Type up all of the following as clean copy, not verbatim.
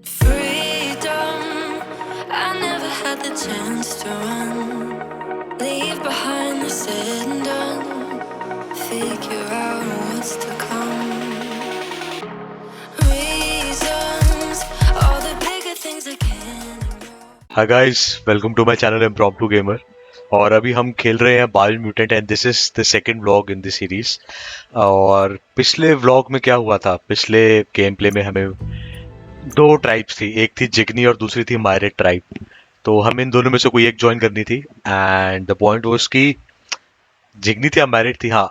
Freedom, I never had the chance to run. Leave behind the said and done. Figure out what's to come. Reasons, all the bigger things I can ignore. Hi guys, welcome to my channel Impromptu Gamer. और अभी हम खेल रहे हैं Biomutant and this is the second vlog in the series. और पिछले vlog में क्या हुआ था? पिछले गेम प्ले में हमें दो ट्राइब्स थी, एक थी जिग्नी और दूसरी थी मायरेट ट्राइब. तो हमें इन दोनों में से कोई एक ज्वाइन करनी थी एंड द पॉइंट वाज कि जिग्नी थी या मैरिड थी. हाँ,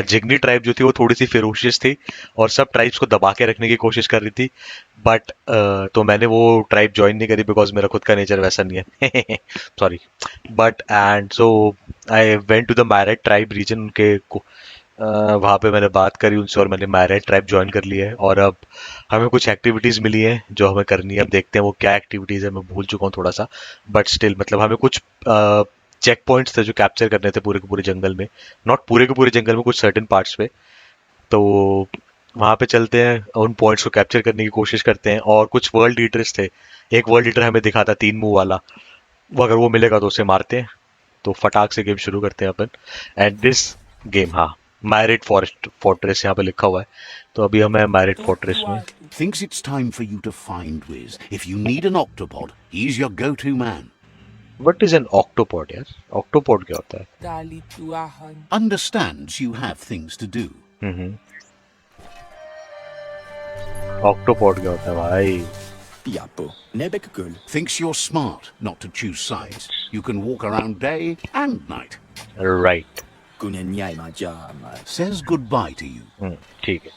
जिग्नी ट्राइब जो थी वो थोड़ी सी फेरोशियस थी और सब ट्राइब्स को दबा के रखने की कोशिश कर रही थी. बट तो मैंने वो ट्राइब ज्वाइन नहीं करी बिकॉज मेरा खुद का नेचर वैसा नहीं है. Sorry. But and so I went to the married tribe region. उनके वहाँ पे मैंने बात करी उनसे और मैंने मैरिड ट्राइब ज्वाइन कर लिया है. और अब हमें कुछ एक्टिविटीज़ मिली हैं जो हमें करनी है. अब देखते हैं वो क्या एक्टिविटीज़ है. मैं भूल चुका हूँ थोड़ा सा, बट स्टिल मतलब हमें कुछ चेक पॉइंट्स थे जो कैप्चर करने थे पूरे के पूरे जंगल में. नॉट पूरे के पूरे जंगल में, कुछ सर्टेन पार्ट्स पे. तो वहाँ पे चलते हैं, उन पॉइंट्स को कैप्चर करने की कोशिश करते हैं. और कुछ वर्ल्ड ईटर्स थे. एक वर्ल्ड ईटर हमें दिखा था 3 मुंह वाला. वो अगर वो मिलेगा तो उसे मारते हैं. तो फटाक से गेम शुरू करते हैं अपन. एंड दिस गेम, हाँ, मैरिड फोर्ट्रेस यहाँ पे लिखा हुआ है. तो अभी हम है मैरिड फोर्ट्रेस में. Thinks it's time for you to find Wiz. If you need an octopod, he's your go-to man. What is an octopod यार? Octopod क्या होता है? Understands you have things to do. Octopod क्या होता है भाई? Japo, nebek kul. Thinks you're smart not to choose sides. You can walk around day and night. Right. Kunen yai ma jama. Says goodbye to you. ठीक है.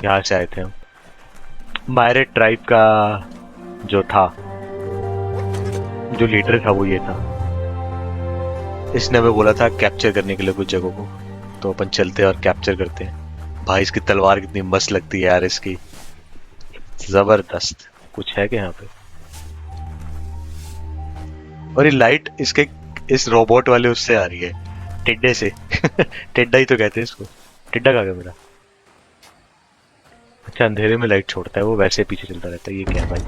यहाँ से आए थे हम. मायरेट ट्राइब का जो था, जो लीडर था वो ये था. इसने हमें बोला था कैप्चर करने के लिए कुछ जगहों को. तो अपन चलते हैं और कैप्चर करते हैं. भाई इसकी तलवार कितनी मस्त लगती है यार. इसकी जबरदस्त. कुछ है क्या यहाँ पे? और ये लाइट इसके इस रोबोट वाले उससे आ रही है, टिड्डे से. टिड्डा ही तो कहते हैं इसको. टिड्डा कहाँ गया मेरा? अच्छा, अंधेरे में लाइट छोड़ता है वो, वैसे पीछे चलता रहता है. ये क्या है भाई?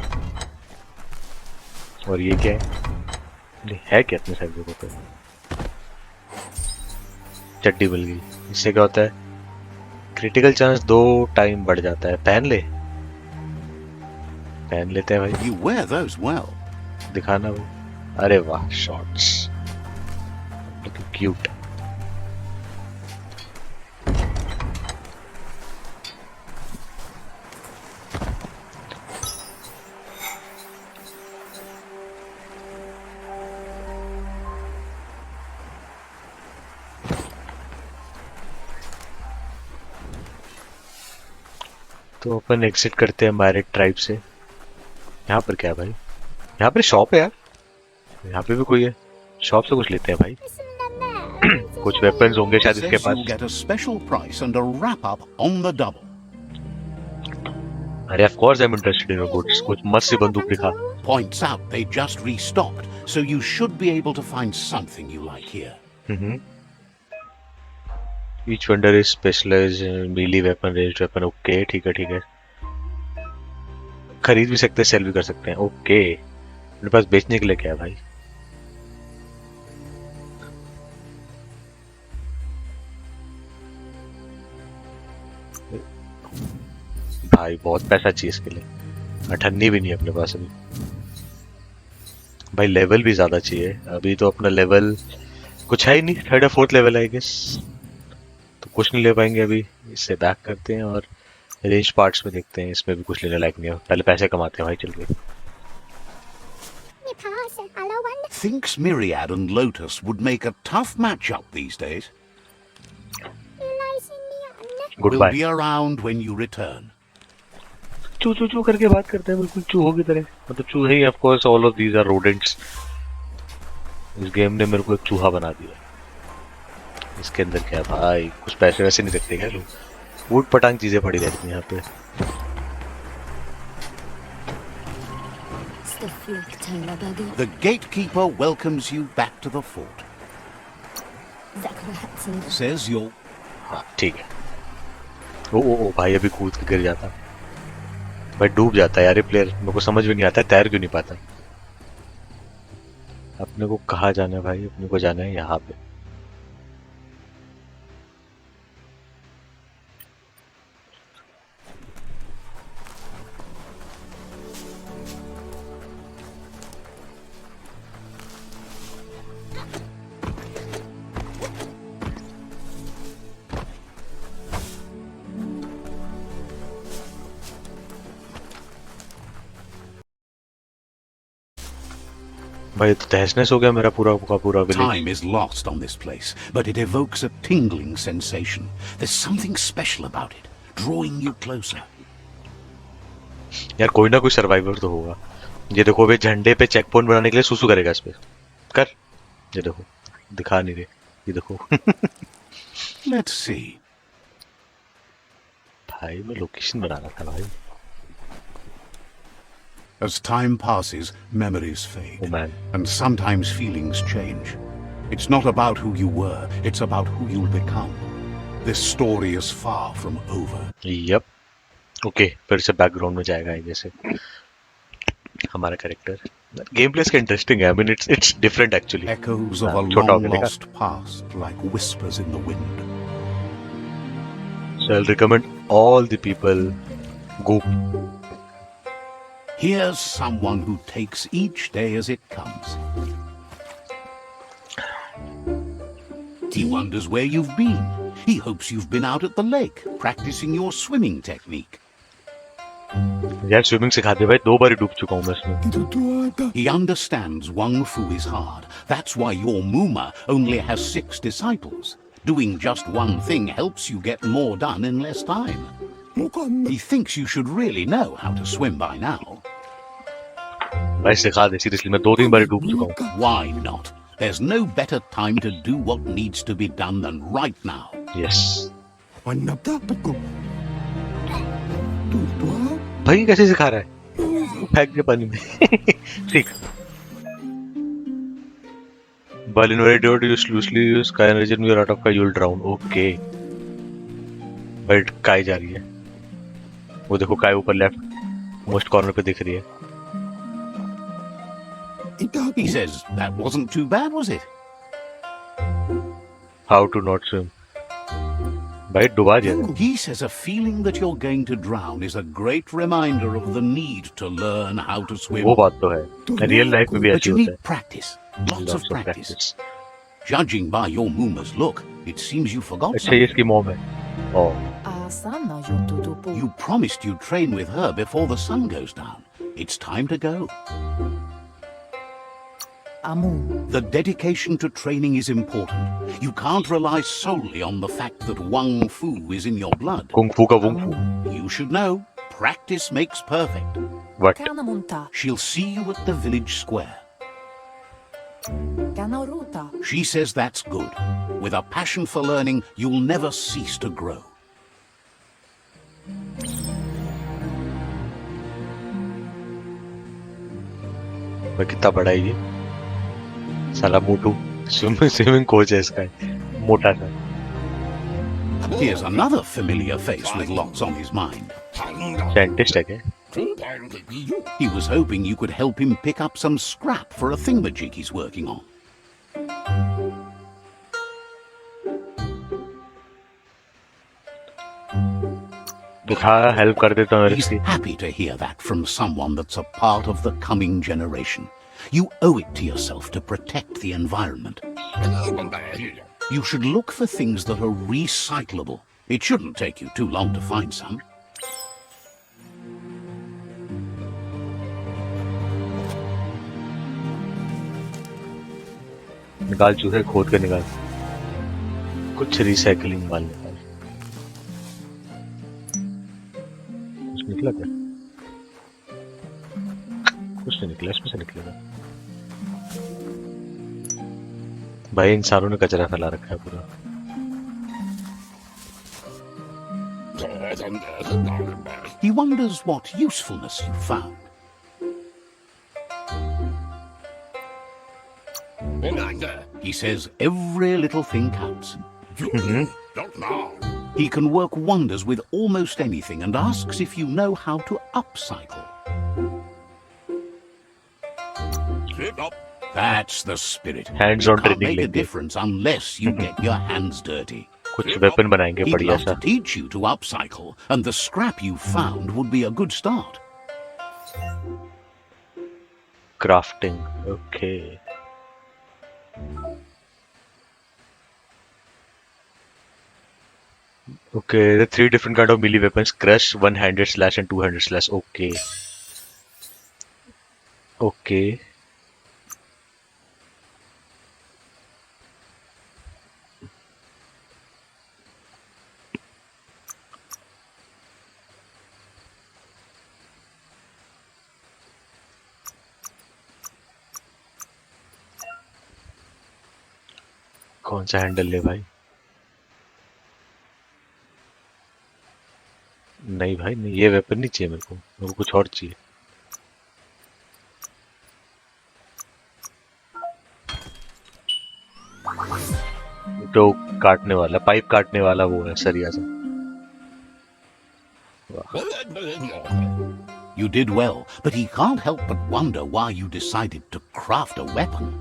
और ये क्या है? है क्या अपने साइड जगह पे? चड्डी बल गई. इससे क्या होता है? क्रिटिकल चांस 2 टाइम बढ़ जाता है. पहन ले. पहन लेते हैं भाई. You wear those well. दिखाना वो. अरे वाह, शॉर्ट्स लुकिंग क्यूट. तो अपन एग्जिट करते हैं मैरिड ट्राइब से. यहाँ पर क्या है भाई? यहाँ पर शॉप है यार. यहाँ पे भी कोई है. शॉप से कुछ लेते हैं भाई. कुछ वेपन्स होंगे शायद इसके Says you'll pass. get a special price and a wrap-up on the double. अरे of course I am interested in goods. कुछ मस्त सी बंदूक दिखा. Points out they just restocked, so you should be able to find something you like here. Each vendor is specialized in melee weapon, ranged weapon. Okay, ठीक है ठीक है. खरीद भी सकते हैं, सेल भी कर सकते हैं. ओके. मेरे पास बेचने के लिए क्या है भाई? भाई बहुत पैसा चाहिए इसके लिए. 98 भी नहीं है अपने पास अभी. भाई लेवल भी ज्यादा चाहिए. अभी तो अपना लेवल कुछ है ही नहीं. 3rd या 4th लेवल है आई गेस. तो कुछ नहीं ले पाएंगे अभी. इससे बैक करते हैं और रेंज पार्ट्स में देखते हैं. इसमें भी कुछ लेने लायक नहीं है. पहले पैसे कमाते हैं भाई. चल के. Thinks Myriad and Lotus would make a tough matchup these days. Good We'll bye. be around when you return. चू चू चू करके बात करते हैं बिल्कुल चूहों की तरह. मतलब चूहे ही, of course all of these are rodents. इस गेम ने मेरे को एक चूहा बना दिया. इसके अंदर क्या है भाई? कुछ पैसे वैसे नहीं रखते क्या लोग? वुड पटांग चीजें पड़ी रहती हैं यहाँ पे. The gatekeeper welcomes you back to the fort. Says you're... हाँ ठीक है। ओ भाई अभी कूद के गिर जाता भाई, डूब जाता है यार ये प्लेयर। मेरे को समझ में नहीं आता है तैर क्यों नहीं पाता। अपने को कहाँ जाना है भाई? अपने को जाना है यहाँ पे। भाई तो तहस नहस हो गया मेरा पूरा का पूरा village. Time is lost on this place, but it evokes a tingling sensation. There's something special about it, drawing you closer. यार कोई ना कोई सर्वाइवर तो होगा। ये देखो अभी झंडे पे चेक पॉइंट बनाने के लिए सुसु करेगा इस पे। कर, ये देखो दिखा नहीं रहे, ये देखो। Let's see. भाई मैं लोकेशन बना रहा था भाई। As time passes, memories fade. Oh man. And sometimes feelings change. It's not about who you were, it's about who you'll become. This story is far from over. Yep. Okay, फिर से background में जाएगा जैसे हमारा character. Game play इसका interesting है। I mean it's different actually. Echoes of a छोटा हो long गया देखा? lost past, like whispers in the wind. So I'll recommend all the people go. Here's someone who takes each day as it comes. He wonders where you've been. He hopes you've been out at the lake, practicing your swimming technique. यार swimming सिखा दे भाई, 2 बार ही डूब चुका हूँ मैं इसमें। He understands Wang Fu is hard. That's why your Muma only has 6 disciples. Doing just one thing helps you get more done in less time. He thinks you should really know how to swim by now. भाई सिखा दे seriously, मैं 2-3 बार ही डूब चुका हूँ। Why not? There's no better time to do what needs to be done than right now. Yes. भाई कैसे सिखा रहा है? फेंक दे पानी में। ठीक। While invited you loosely use sky energy when you're out of sky you'll drown. Okay. But काय जा रही है, वो देखो काय ऊपर लेफ्ट मोस्ट कॉर्नर पे दिख रही है। He says that wasn't too bad, was it? How to not swim? भाई डुबा दिया। He says a feeling that you're going to drown is a great reminder of the need to learn how to swim. वो बात तो है, real life में भी But ऐसी you होता need है। practice, lots of practice. Judging by your Muma's look, it seems you forgot अच्छा ये something. इसकी मॉम है। ओह You promised you'd train with her before the sun goes down. It's time to go. The dedication to training is important. You can't rely solely on the fact that Wang Fu is in your blood. Kung फू का Wong फू। You should know, practice makes perfect. What? She'll see you at the village square. She says that's good. With a passion for learning, you'll never cease to grow. भाई कितना बड़ा है ये साला मोटू। Swimming coach है इसका, मोटा सा। Here's another familiar face with lots on his mind. Scientist है क्या? He was hoping you could help him pick up some scrap for a thingamajig he's working on. उठा हेल्प कर देता हूँ He's इसकी। happy to hear that from someone that's a part of the coming generation. You owe it to yourself to protect the environment. You should look for things that are recyclable. It shouldn't take you too long to find some. निकाल चूहे खोद के निकाल, कुछ recycling माल निकाल। कुछ निकला क्या? कुछ नहीं निकला, इसमें से निकलेगा। भाई इंसानों ने कचरा फैला रखा है पूरा। He wonders what usefulness you found. He says every little thing counts. Not now. He can work wonders with almost anything and asks if you know how to upcycle. Sit up. That's the spirit. Hands-on You can't training make a लेंगे. difference unless you get your hands dirty. कुछ weapon बनाएंगे He'd बढ़िया love सा. to teach you to upcycle, and the scrap you found would be a good start. Crafting. Okay. Okay, the 3 different kind of melee weapons: crush, one-handed slash, and two-handed slash. Okay. Okay. कौन सा handle ले भाई? नहीं भाई नहीं, ये weapon नहीं चाहिए मेरे को कुछ और चाहिए. तो काटने वाला, पाइप काटने वाला वो है सरिया सा. You did well, but he can't help but wonder why you decided to craft a weapon.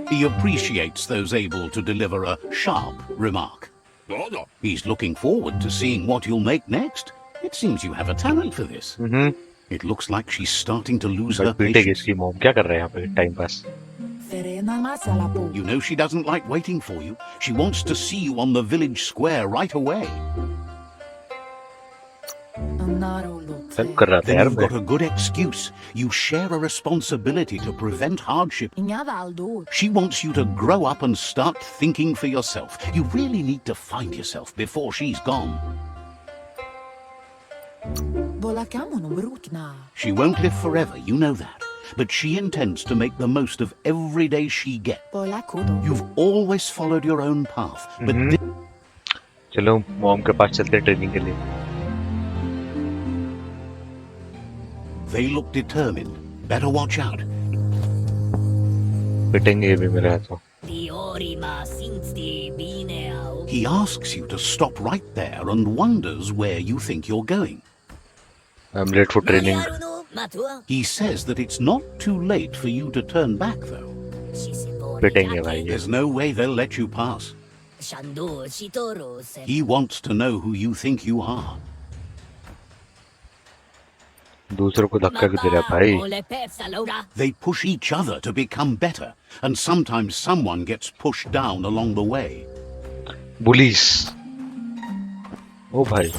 He appreciates those able to deliver a sharp remark. He's looking forward to seeing what you'll make next. It seems you have a talent for this. It looks like she's starting to lose her पीटेगी patience. इसकी mom. क्या कर रहे हैं यहाँ पे time pass? You know she doesn't like waiting for you. She wants to see you on the village square right away. Help कर रहा था Then यार you've मैं. got a good excuse. You share a responsibility to prevent hardship. She wants you to grow up and start thinking for yourself. You really need to find yourself before she's gone. She won't live forever, you know that. But she intends to make the most of every day she gets. You've always followed your own path, but चलो mom के पास चलते हैं training के लिए. they look determined. Better watch out. पिटेंगे ये भी मेरे हाथों. He asks you to stop right there and wonders where you think you're going. I'm late for training. He says that it's not too late for you to turn back, though. पिटेंगे भाई ये. There's no way they'll let you pass. He wants to know who you think you are. दूसरों को धक्का क्यों दे रहा है भाई? They push each other to become better, and sometimes someone gets pushed down along the way. बुलीस. ओ भाई.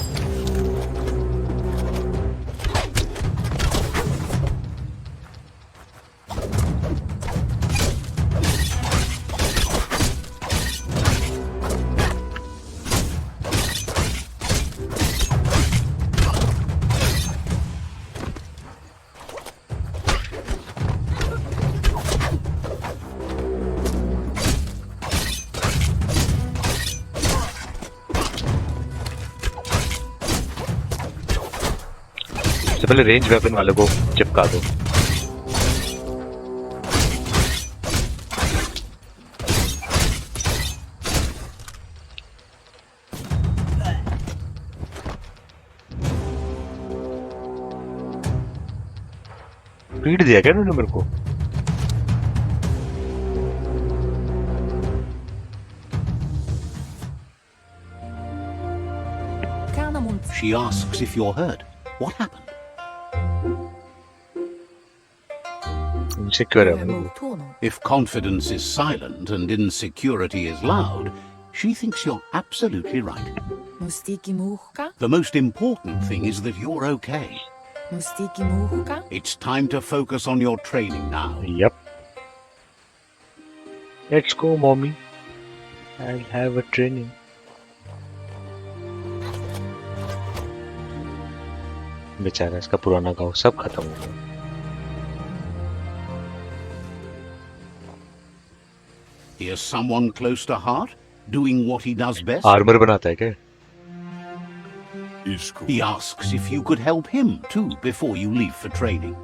सबसे पहले रेंज वेपन वाले को चिपका दो. पीट दिया क्या उन्होंने मेरे को? She asks if you're hurt. What happened? Insecure है भाई. If confidence is silent and insecurity is loud, she thinks you're absolutely right. The most important thing is that you're okay. It's time to focus on your training now. Yep. Let's go, mommy. I'll have a training. बेचारा इसका पुराना गांव सब खत्म हो गया. Here's someone close to heart, doing what he does best. Armour बनाता है क्या? He asks if you could help him too before you leave for training.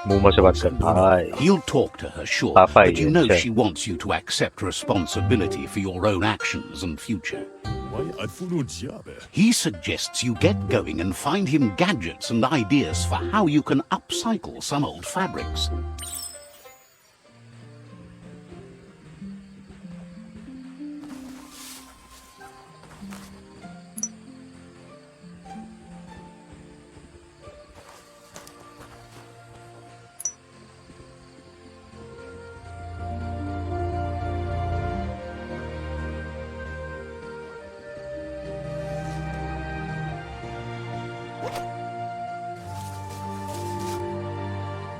मुंह से बात कर भाई He'll talk to her, sure, Papa but you is, know sure. she wants you to accept responsibility for your own actions and future. Why artful diable? He suggests you get going and find him gadgets and ideas for how you can upcycle some old fabrics.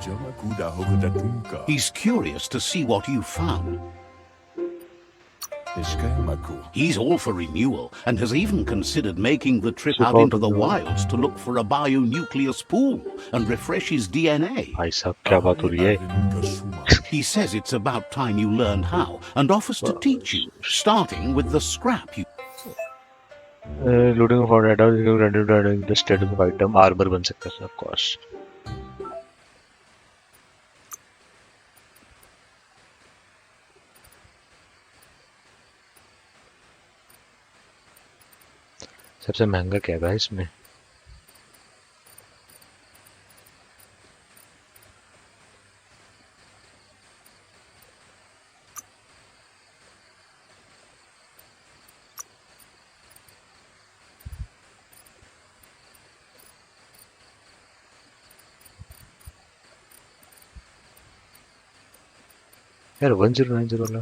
Jamakuda Hogodatunka. He's curious to see what you found. Eskayamaku. He's all for renewal and has even considered making the trip So out how into to the do it? wilds to look for a bionucleus pool and refresh his DNA. भाई साहब क्या बात हो रही है He says it's about time you learned how and offers to teach you, starting with the scrap you... looting for data the status of item armor बन सकता है of course सबसे महंगा क्या है इसमें यार 1090 वाला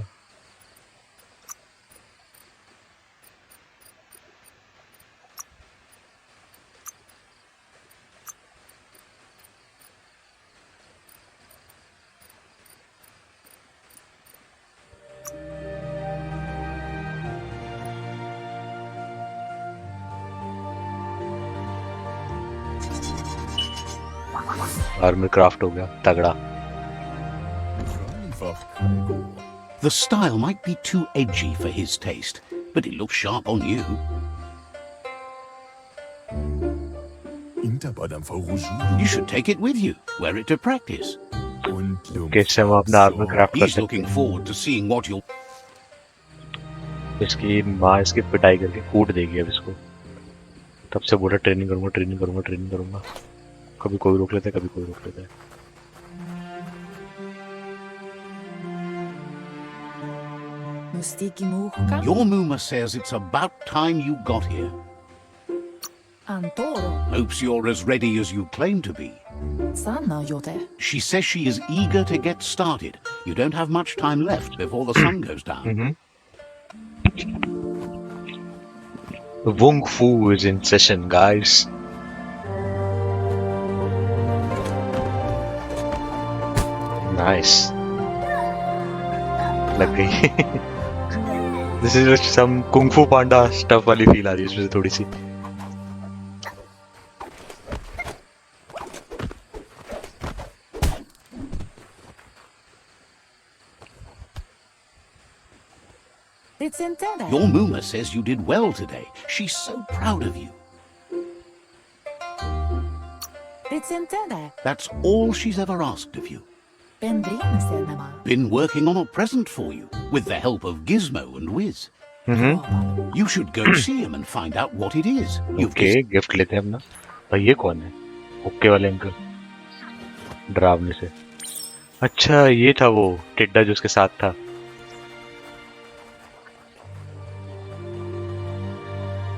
आर्मर क्राफ्ट हो गया तगड़ा The style might be too edgy for his taste, but it looks sharp on you. Interbadam Faurujuru. You should take it with you, wear it to practice. Und कैसे हम अपना आर्मर क्राफ्ट कर He's सकते looking forward to seeing what you'll... हैं इसकी माँ इसकी पिटाई करके कूट देगी अब इसको तब से बोला ट्रेनिंग करूंगा ट्रेनिंग करूंगा ट्रेनिंग करूंगा कभी कोई रोक लेता है कभी कोई रोक लेता है Your Muma says it's about time you got here. Hopes you're as ready as you claim to be. She says she is eager to get started. You don't have much time left before the sun goes down. Wung Fu is in session, guys. Nice. लग गई. This is just some Kung Fu Panda stuff वाली feel आ रही है इसमें से थोड़ी सी. Your Muma says you did well today. She's so proud of you. That's all she's ever asked of you. Been working on a present for you, with the help of Gizmo and Wiz. You should go see him and find out what it is. Okay, gift लेते हैं अपना. भाई ये कौन है? Okay वाले uncle. डरावने से. अच्छा ये था वो टिड्डा जो उसके साथ था.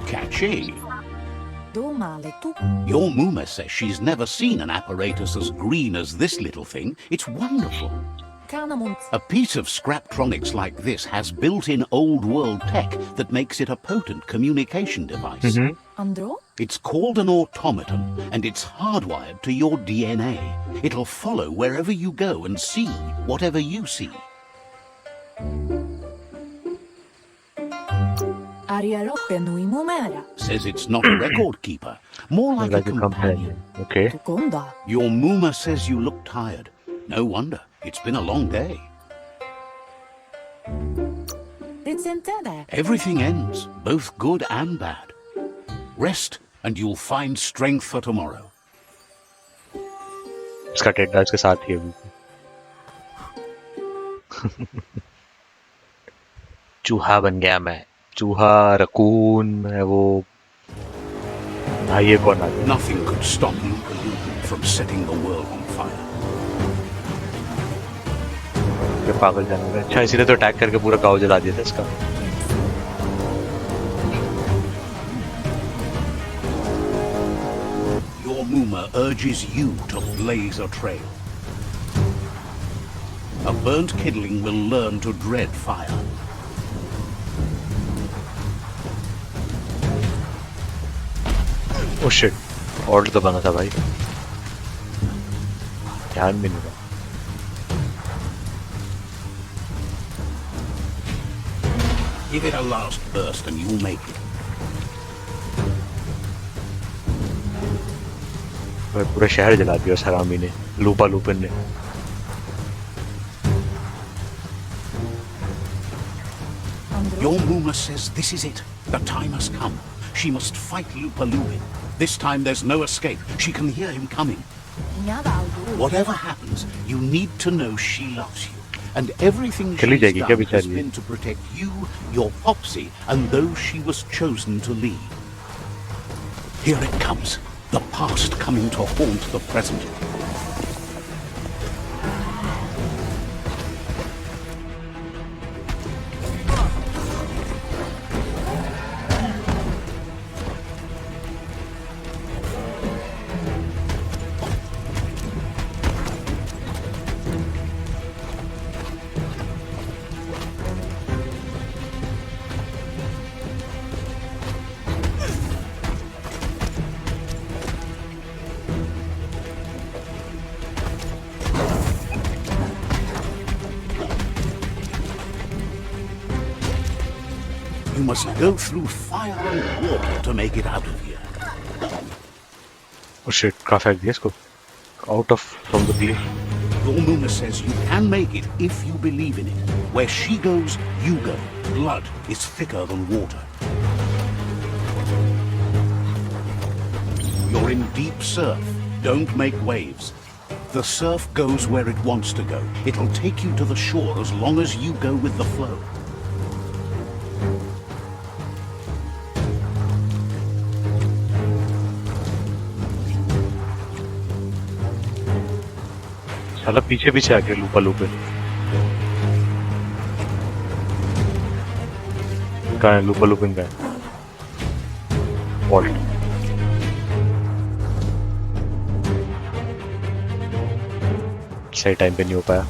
Catchy. Your Muma says she's never seen an apparatus as green as this little thing. It's wonderful. A piece of Scraptronics like this has built-in old-world tech that makes it a potent communication device. It's called an automaton, and it's hardwired to your DNA. It'll follow wherever you go and see whatever you see. Says it's not a record keeper, more like a companion. Okay. Your Muma says you look tired. No wonder, it's been a long day. Everything ends, both good and bad. Rest, and you'll find strength for tomorrow. इसका टेंडा इसके साथ ही है अभी। चूहा बन गया मैं, चूहा रकून मैं वो। भाई ये कौन आ गया? Nothing could stop Lupa from setting the world on fire. ये पागल जानवर है। अच्छा इसीलिए तो अटैक करके पूरा गाँव जला दिया था इसका। Your Muma urges you to blaze a trail. A burnt kidling will learn to dread fire. Oh shit, order तो बना था भाई, ध्यान भी नहीं रहा। Give it a last burst and you'll make it. भाई पूरा शहर जला दिया उस हरामी ने, लूपा लूपिन ने। Your Muma says this is it. The time has come. She must fight Lupa Lupin. This time there's no escape. She can hear him coming. Whatever happens, you need to know she loves you. And everything चली she's जाएगी क्या done has बेचारी? been to protect you, your Popsy, and those she was chosen to lead. Here it comes. The past coming to haunt the present. You must go through fire and water to make it out of here. Oh shit, कहाँ फेंक दिया इसको? Out of from the Cliff. Your Muna says you can make it if you believe in it. Where she goes, you go. Blood is thicker than water. You're in deep surf. Don't make waves. The surf goes where it wants to go. It'll take you to the shore as long as you go with the flow. साला पीछे पीछे आ गया लूपा lupin. कहाँ है लूपा lupin? कहाँ है? Vault. सही time पे नहीं हो पाया।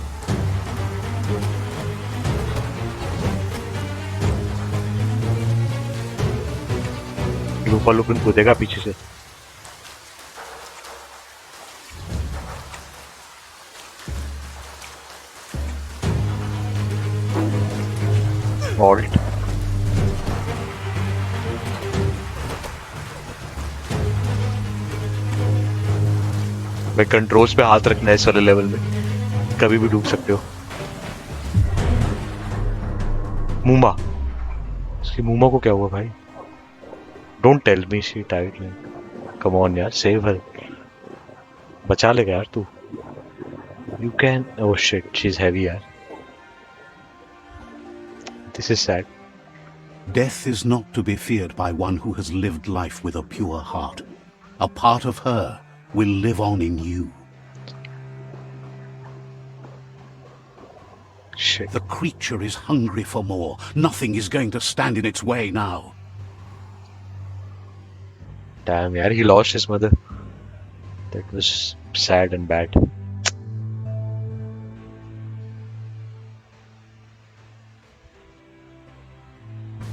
लूपा लूपिन कूदेगा पीछे से। वॉल्ट। भाई कंट्रोल्स पे हाथ रखना है इस वाले लेवल में, कभी भी डूब सकते हो। मूमा, उसकी मूमा को क्या हुआ भाई? Don't tell me she died. Come on यार, सेव हर, बचा लेगा यार तू। You can. Oh shit, she is heavy यार। This is sad. Death is not to be feared by one who has lived life with a pure heart. A part of her will live on in you. Shit. The creature is hungry for more. Nothing is going to stand in its way now. Damn, yaar, he lost his mother. That was sad and bad.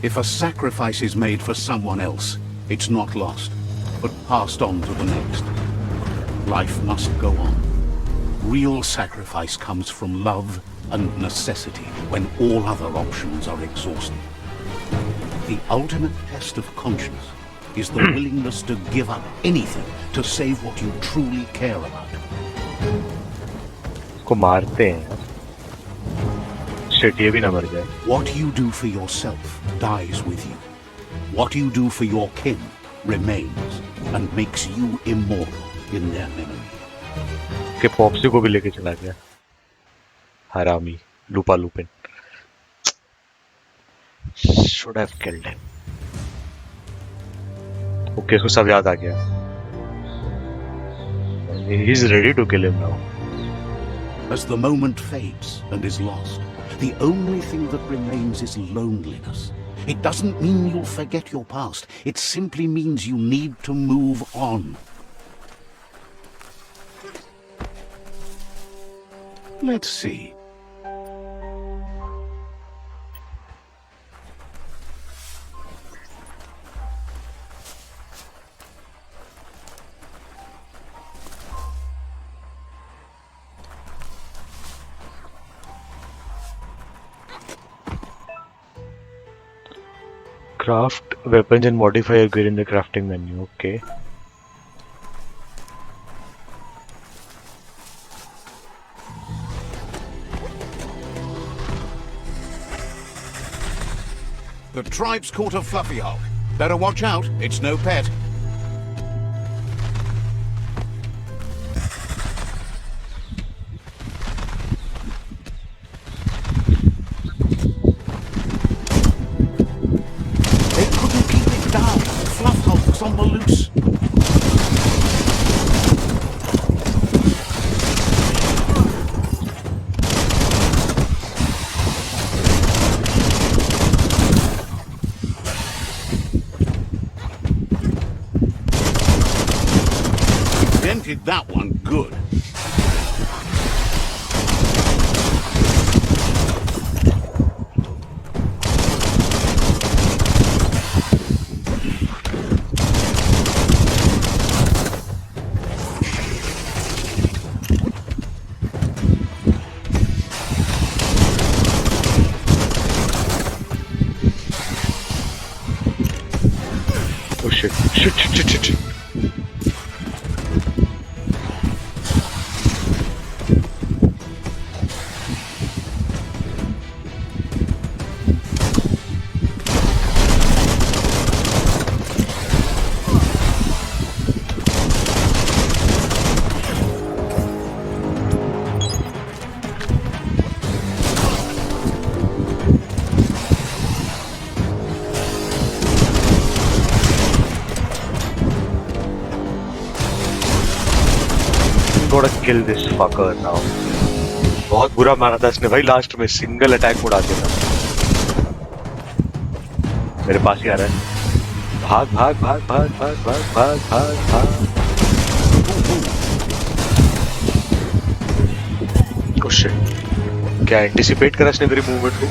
If a sacrifice is made for someone else, it's not lost, but passed on to the next. Life must go on. Real sacrifice comes from love and necessity when all other options are exhausted. The ultimate test of conscience is the willingness to give up anything to save what you truly care about. को मारते हैं यार। Shit, ये भी ना मर जाए। What you do for yourself dies with you. What you do for your kin remains and makes you immortal in their memory. इसके पॉप्सी को भी लेके चला गया हरामी लूपा Lupin should have killed him okay उसको सब याद आ गया he is ready to kill him now As the moment fades and is lost, the only thing that remains is loneliness. It doesn't mean you'll forget your past. It simply means you need to move on. Let's see. Craft weapons and modify your gear in the crafting menu. Okay. The tribe's caught a fluffy hog. Better watch out, it's no pet. They couldn't keep it down. Fluff hog's on the loose. Dented that one good. Oh shit. Shit. Gotta kill this fucker now. बहुत बुरा मारा था इसने भाई last में single attack उड़ा दिया था मेरे पास ही आ रहा है भाग भाग भाग भाग भाग भाग भाग भाग भाग oh shit क्या एंटिसिपेट करा इसने मेरी मूवमेंट को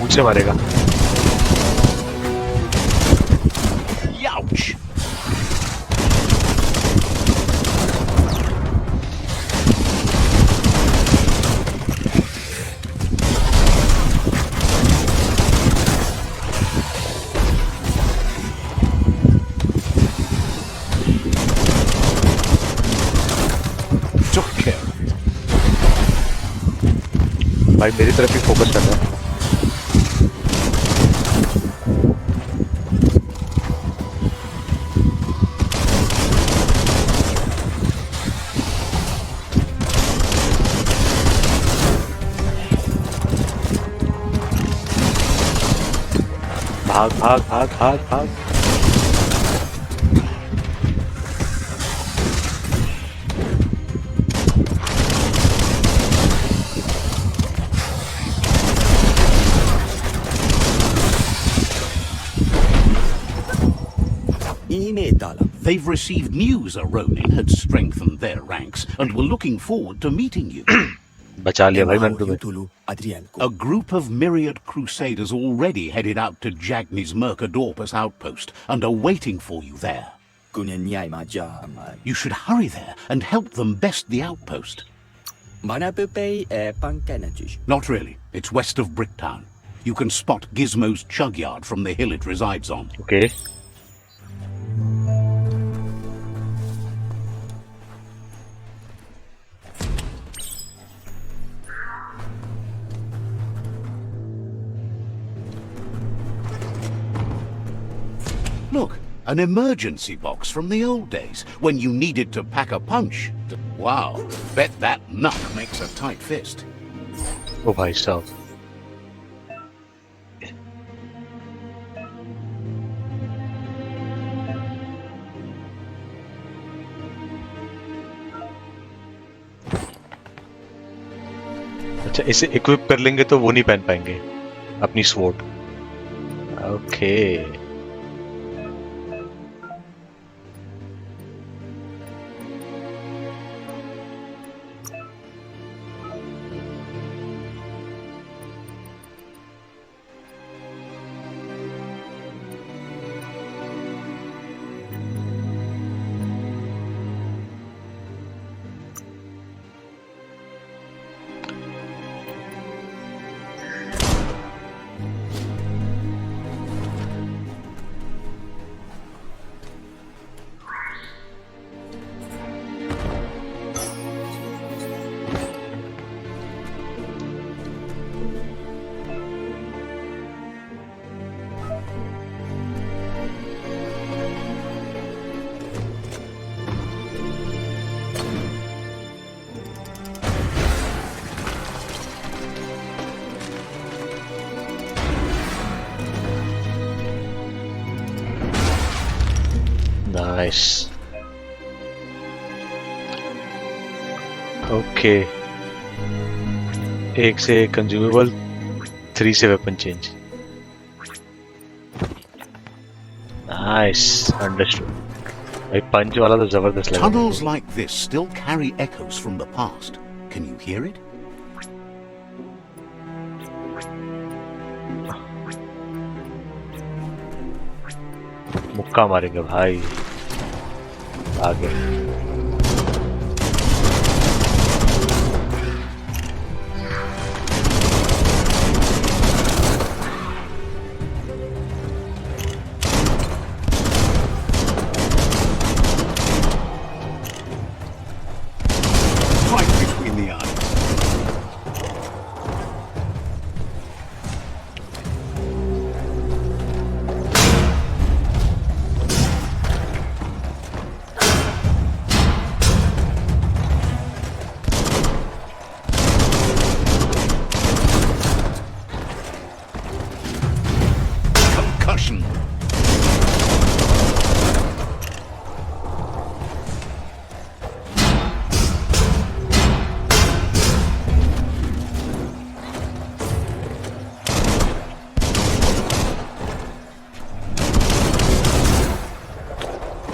मुझसे मारेगा Youch! Took care of it. भाई मेरी तरफ ही फोकस करना है भाग भाग भाग भाग भाग They've received news a Ronin had strengthened their ranks and were looking forward to meeting you. बचा लिया भाई मैंने तुम्हें A group of myriad crusaders already headed out to Jagni's Mercadorpus outpost and are waiting for you there. You should hurry there and help them best the outpost. Not really. It's west of Bricktown. You can spot Gizmo's chug yard from the hill it resides on. Okay. An emergency box from the old days, when you needed to pack a punch. Wow, bet that nut makes a tight fist. ओ भाई साहब अच्छा इसे equip कर लेंगे तो वो नहीं पहन पाएंगे अपनी स्वॉर्ड ओके Nice. Okay. एक से consumable, 3 से weapon change. Nice. Understood. भाई punch वाला तो जबरदस्त लगा. Tunnels like this still carry echoes from the past. Can you hear it? मुक्का मारेंगे भाई. आगे. Right between the eyes. Concussion.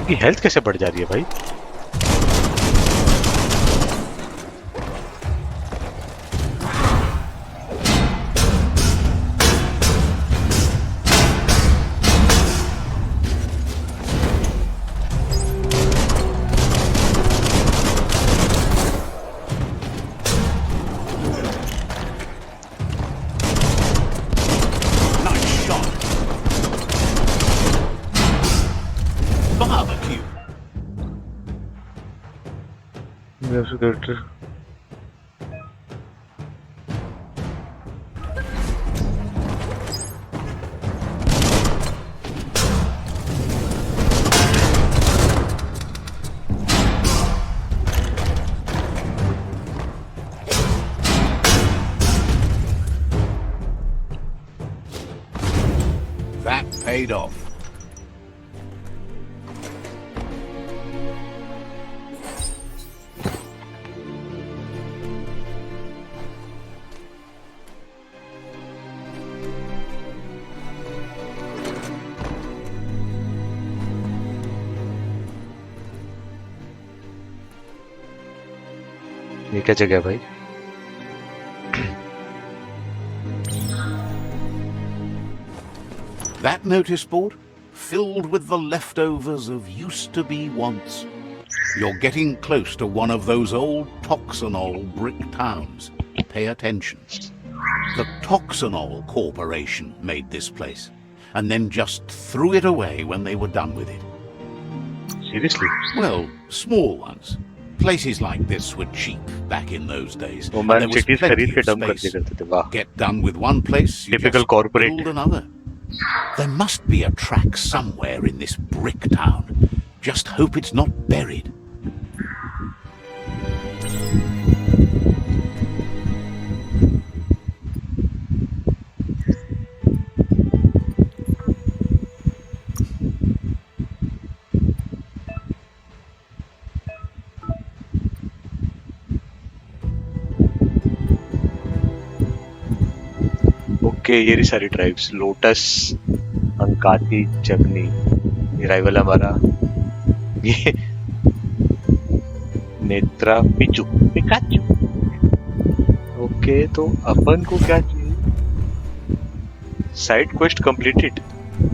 की हेल्थ कैसे बढ़ जा रही है भाई Nice shot. Barbecue. That paid off. ये क्या जगह है भाई That notice board, filled with the leftovers of used to be once. You're getting close to one of those old Toxanol brick towns. Pay attention. The Toxanol Corporation made this place, and then just threw it away when they were done with it. Seriously Well, small ones. Places like this were cheap back in those days. वो and man there was cities plenty खरीद के of dump कर space. दिया करते थे वाह Get done with one place, you Typical just corporate. build another. There must be a track somewhere in this brick town. Just hope it's not buried. Okay, ये रही सारी ट्राइब्स। लोटस, अंकाती, जगनी, ये rival हमारा। ये नेत्रा, पिचू, पिकाचू। ओके, तो अपन को क्या चाहिए? Side quest completed.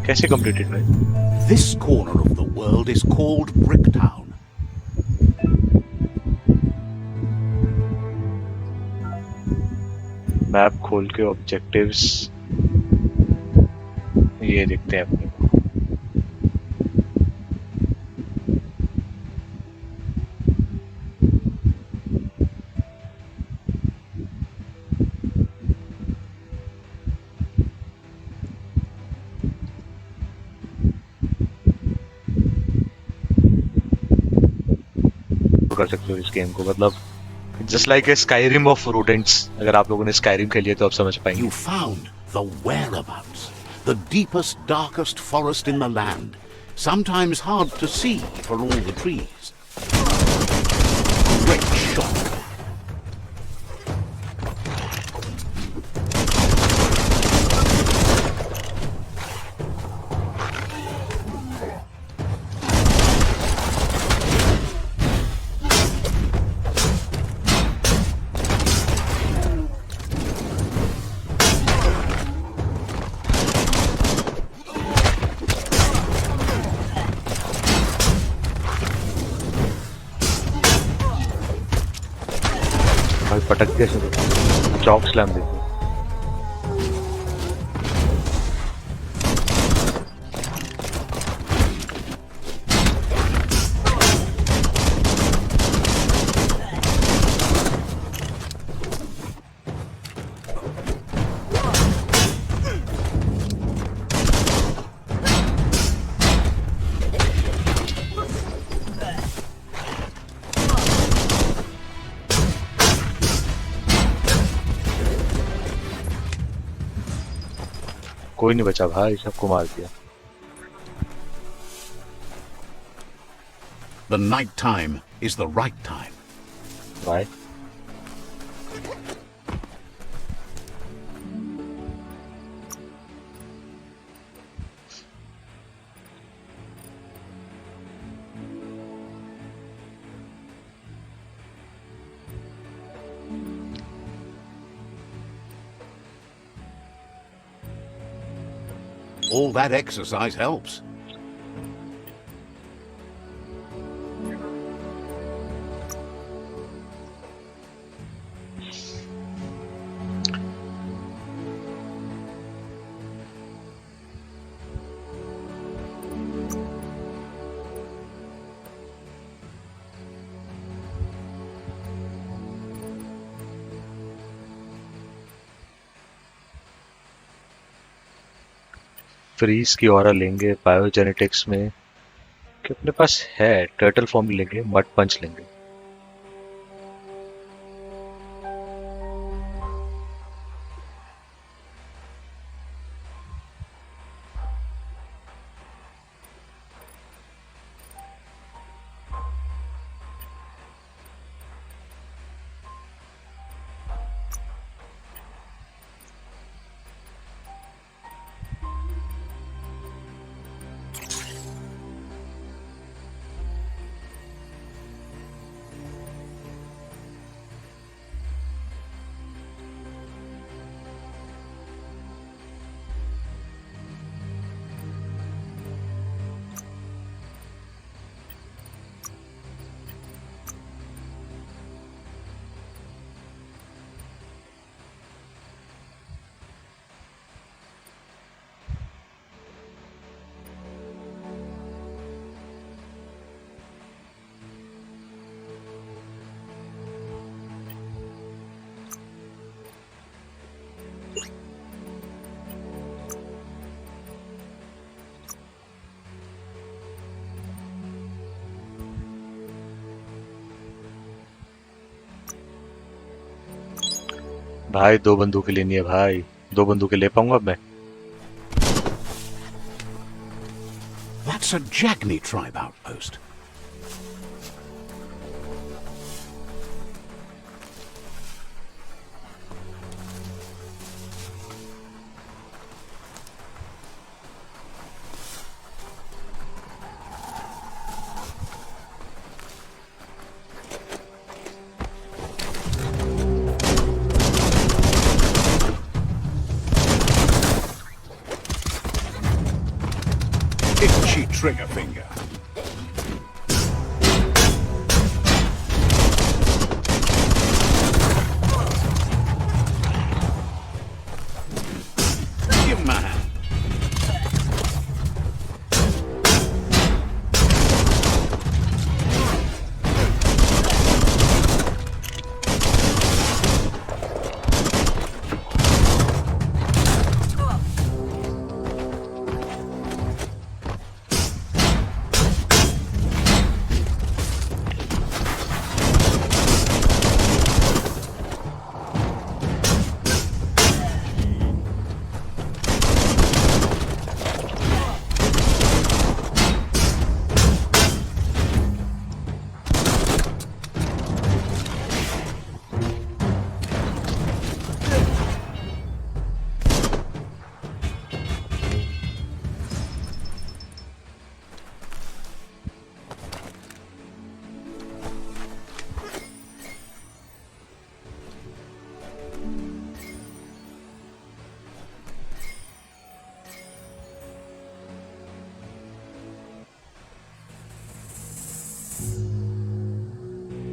कैसे कंप्लीटेड भाई? This corner of the world is called Bricktown. Map खोल के ऑब्जेक्टिव्स ये देखते हैं अपने को। कर सकते हो इस गेम को, मतलब just like a Skyrim of rodents. अगर आप लोगों ने स्काईरिम खेली है तो आप समझ पाएंगे। You found the whereabouts, the deepest, darkest forest in the land. Sometimes hard to see for all the trees. Great shot. भाई पटक कैसे दे, चौक स्लैम देखो। कोई नहीं बचा भाई, सबको मार दिया। The night time is the right time. भाई All that exercise helps. Freeze की ऑरा लेंगे, बायोजेनेटिक्स में कि अपने पास है, टर्टल फॉर्म लेंगे, मड पंच लेंगे। भाई 2 बंदूकें लेनी है भाई, 2 बंदूकें ले पाऊंगा मैं? That's a Jagni tribe outpost. Itchy trigger finger. Give him a hand.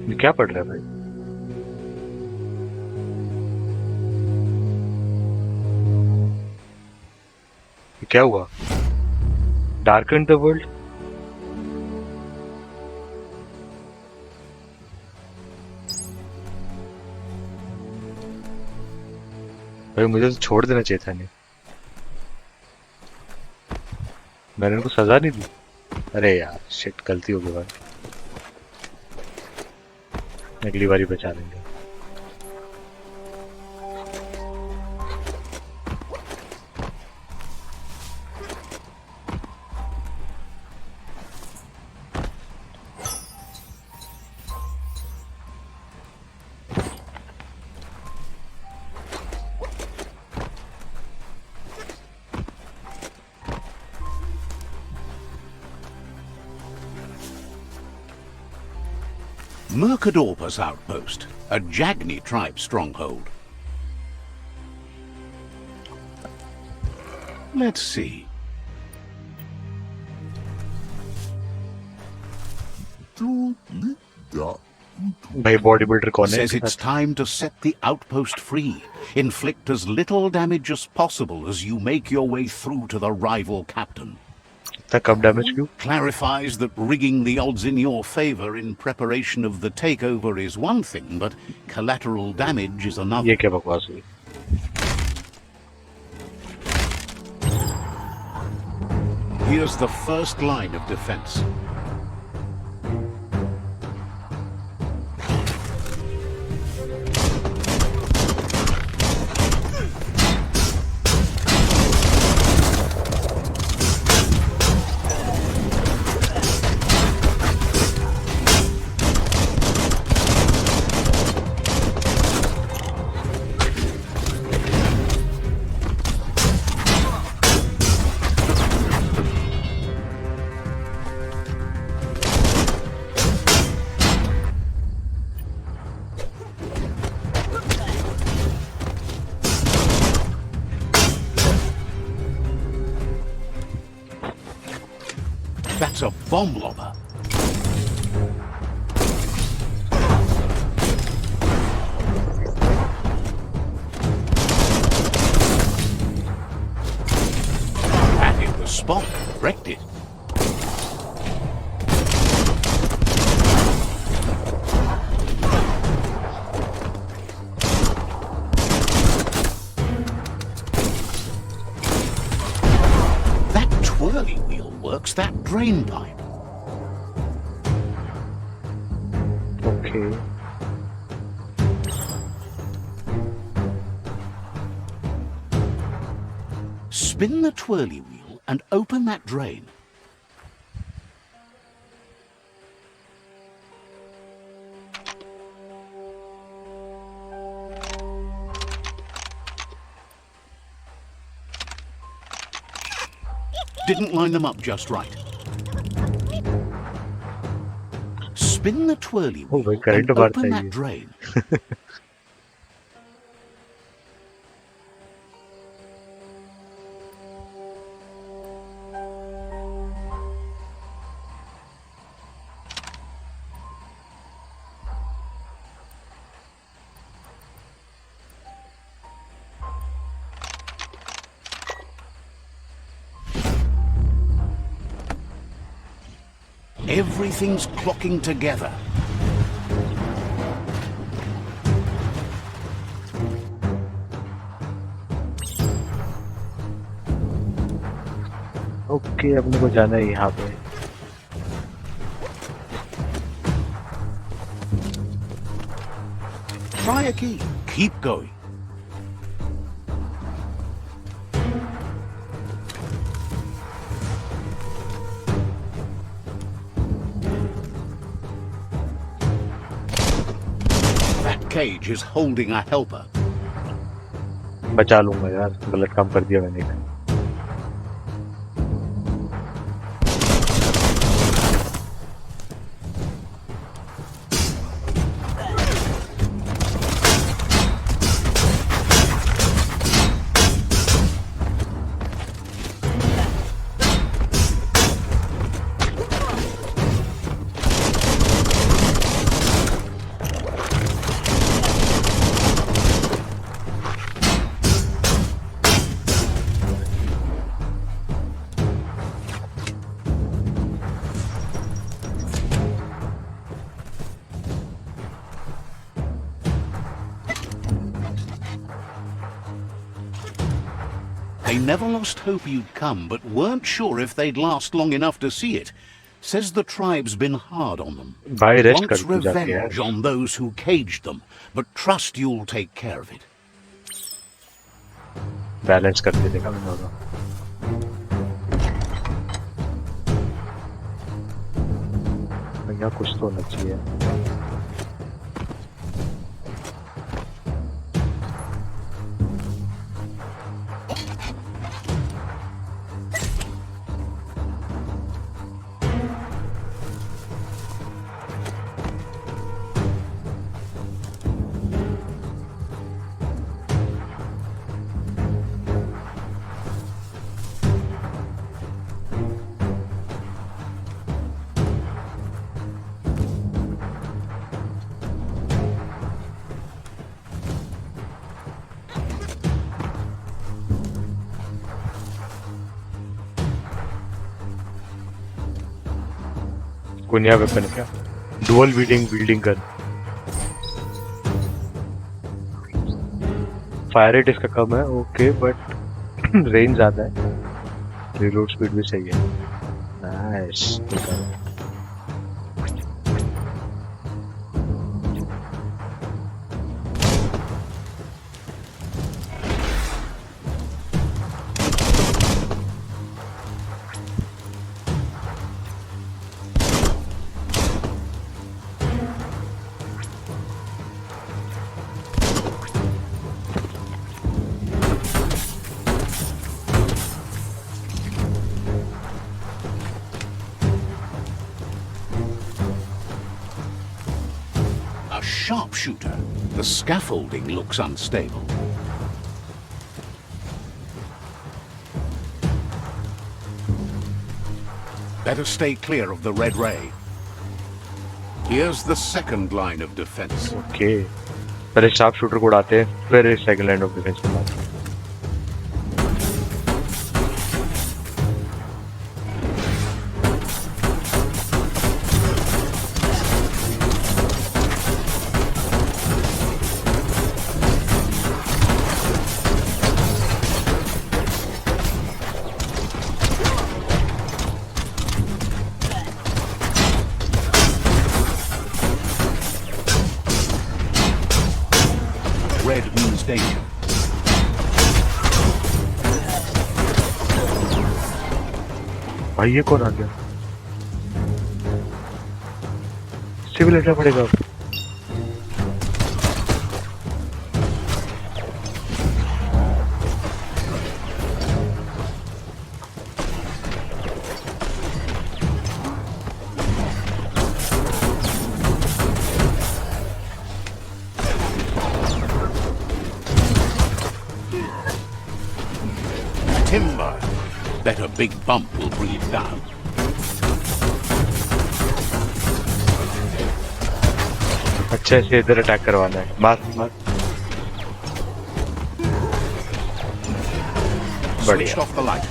ये क्या पढ़ रहा है भाई? ये क्या हुआ? Darken the world? भाई मुझे तो छोड़ देना चाहिए था इन्हें। मैंने इनको सजा नहीं दी। अरे यार शिट, गलती हो गई भाई, अगली बारी बचा लेंगे। Mercadorpa's outpost, a Jagni tribe stronghold. Let's see. भाई बॉडी बिल्डर कौन है? Says it's time to set the outpost free. Inflict as little damage as possible as you make your way through to the rival captain. इतना कम damage क्यों? Clarifies that rigging the odds in your favor in preparation of the takeover is one thing, but collateral damage is another. ये क्या बकवास हुई? Here's the first line of defense. That's a bomb lobber. That hit the spot, wrecked it. That twirly wheel works that drain pipe. Okay. Spin the twirly wheel and open that drain. Didn't line them up just right. Spin the twirly Oh, wheel current and bar open that चाहिए. drain. Everything's clocking together. Okay, अपने को जाना है यहाँ पे. Try a key. Keep going. That cage is holding a helper. बचा लूंगा यार, गलत काम कर दिया मैंने. They never lost hope you'd come, but weren't sure if they'd last long enough to see it. Says the tribe's been hard on them. भाई rest Wants कर तू जाके revenge यार. on those who caged them, but trust you'll take care of it. Balance करके देखा मैंने होगा. भैया कुछ तो होना चाहिए. कोई नया वेपन है क्या? Dual वील्डिंग gun. फायर रेट इसका कम है, ओके, बट रेंज ज्यादा है. रीलोड स्पीड भी सही है. Nice. Sharpshooter. The scaffolding looks unstable. Better stay clear of the red ray. Here's the second line of defense. Okay, पहले शार्प शूटर को उड़ाते हैं, फिर सेकंड लाइन ऑफ डिफेंस में आते हैं. Red means danger. भाई ये कौन आ गया? सिविल लेना पड़ेगा अब। Timber. Bet a big bump will bring it down. अच्छे से इधर अटैक करवाना है। मार मार। Switched off the light.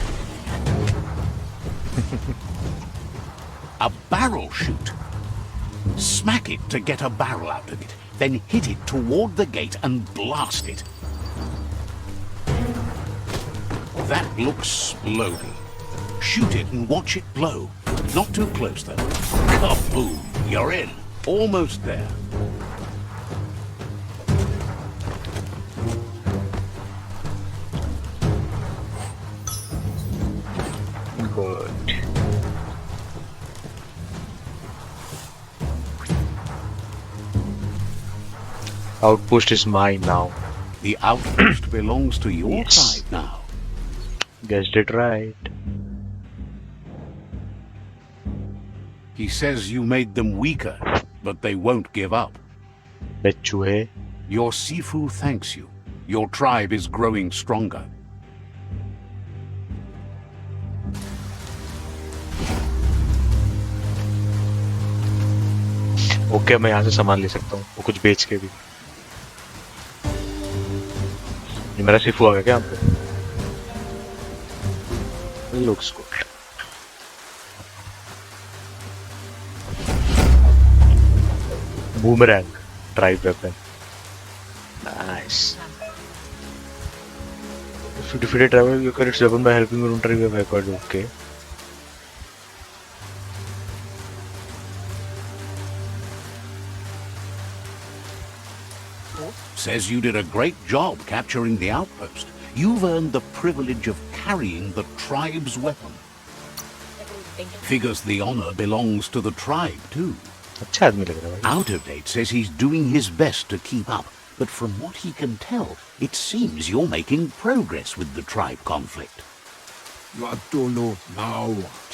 A barrel shoot. Smack it to get a barrel out of it. Then hit it toward the gate and blast it. That looks splody. Shoot it and watch it blow. Not too close though. Kaboom! You're in. Almost there. Good. Outpost is mine now. The outpost belongs to your Yes. tribe now. Guessed it right. He says you made them weaker, but they won't give up. बच्चू है। Your Sifu thanks you. Your tribe is growing stronger. Okay मैं यहाँ से सामान ले सकता हूँ वो कुछ बेच के भी। ये मेरा सिफू आ गया क्या यहाँ पे? Looks good. Boomerang tribe weapon nice. If you defeat a tribal, you can its weapon by helping your own tribe backward. Okay. Says you did a great job capturing the outpost. You've earned the privilege of carrying the tribe's weapon. Figures the honor belongs to the tribe too. अच्छा आदमी लग रहा है भाई। Out of Date says he's doing his best to keep up, but from what he can tell, it seems you're making progress with the tribe conflict. Latolo now.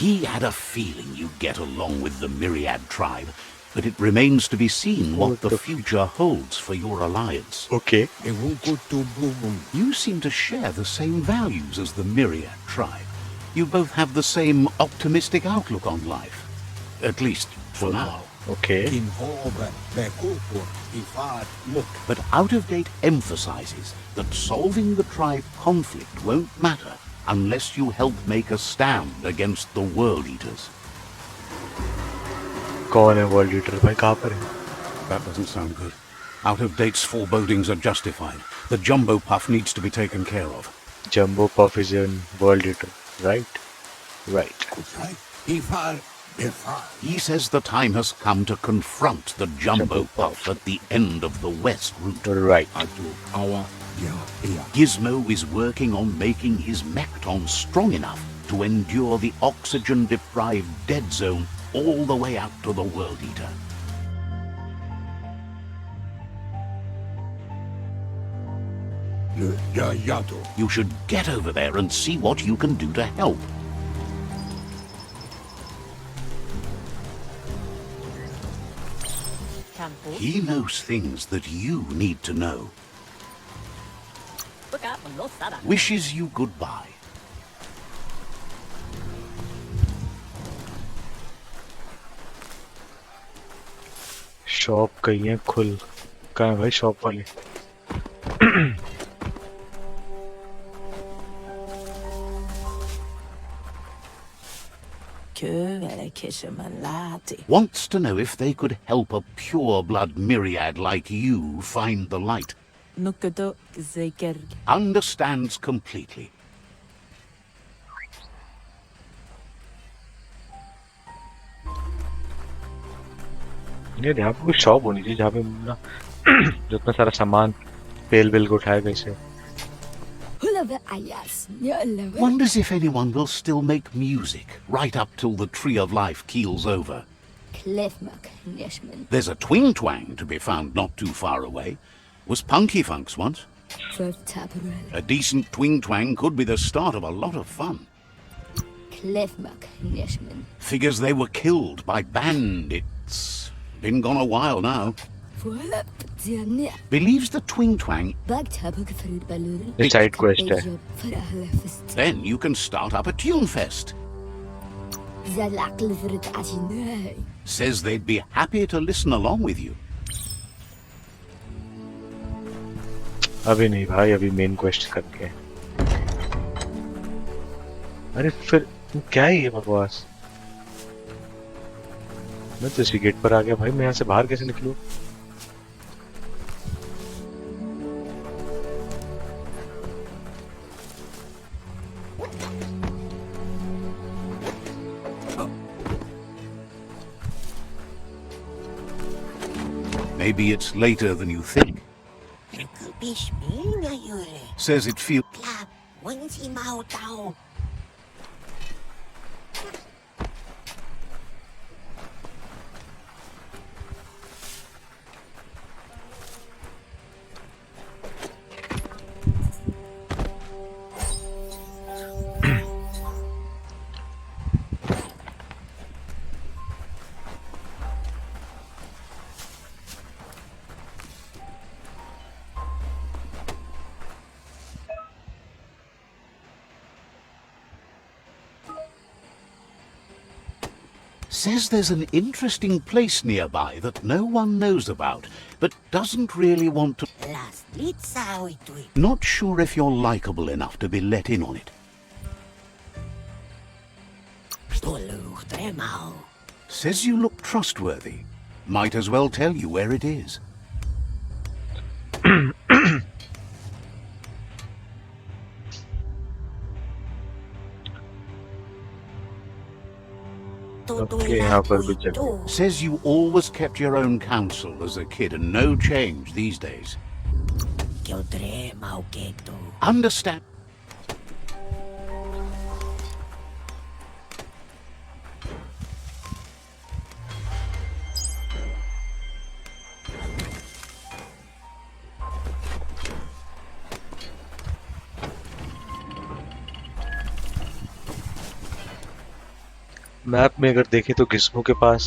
He had a feeling you'd get along with the Myriad tribe, but it remains to be seen what the future holds for your alliance. Okay. E won't go to boom. You seem to share the same values as the Myriad tribe. You both have the same optimistic outlook on life. At least, for now. Okay. In hove, Bekopo, Ifar, look. But Out of Date emphasizes that solving the tribe conflict won't matter unless you help make a stand against the World Eaters. कौन है world leader भाई? कहाँ पर है? That doesn't sound good. Out of Date's forebodings are justified. The Jumbo Puff needs to be taken care of. Jumbo Puff is a world leader, right? Right. Ifar, Ifar. He says the time has come to confront the Jumbo Puff at the end of the West Route. Right. Atu, awa, ya. Gizmo is working on making his Mechton strong enough to endure the oxygen-deprived dead zone all the way out to the World Eater. Le Yayato. You should get over there and see what you can do to help. He knows things that you need to know. Wishes you goodbye. Shop कहीं है खुल? कहाँ है भाई shop वाले? Wants to know if they could help a pure-blood myriad like you find the light. Understands completely. ये यहाँ पे कोई शॉप होनी चाहिए जहाँ पे ना जितना सारा सामान पेल बेल को उठाया कैसे। Wonders if anyone will still make music right up till the Tree of Life keels over. There's a twing twang to be found not too far away. Was Punky Funks once. A decent twing twang could be the start of a lot of fun. Figures they were killed by bandits. Been gone a while now. Believes the twing twang. ये side quest है. Then you can start up a tune fest. Says they'd be happy to listen along with you. अभी नहीं भाई, अभी main quest करके. अरे फिर क्या है ये बकवास? मैं तो इसी गेट पर आ गया भाई, मैं यहाँ से बाहर कैसे निकलूं? Maybe it's later than you think. Says it feels. Says there's an interesting place nearby that no one knows about, but doesn't really want to. Not sure if you're likable enough to be let in on it. Says you look trustworthy. Might as well tell you where it is. Says you always kept your own counsel as a kid and no change these days. Understand. Map में अगर देखें तो Gizmo के पास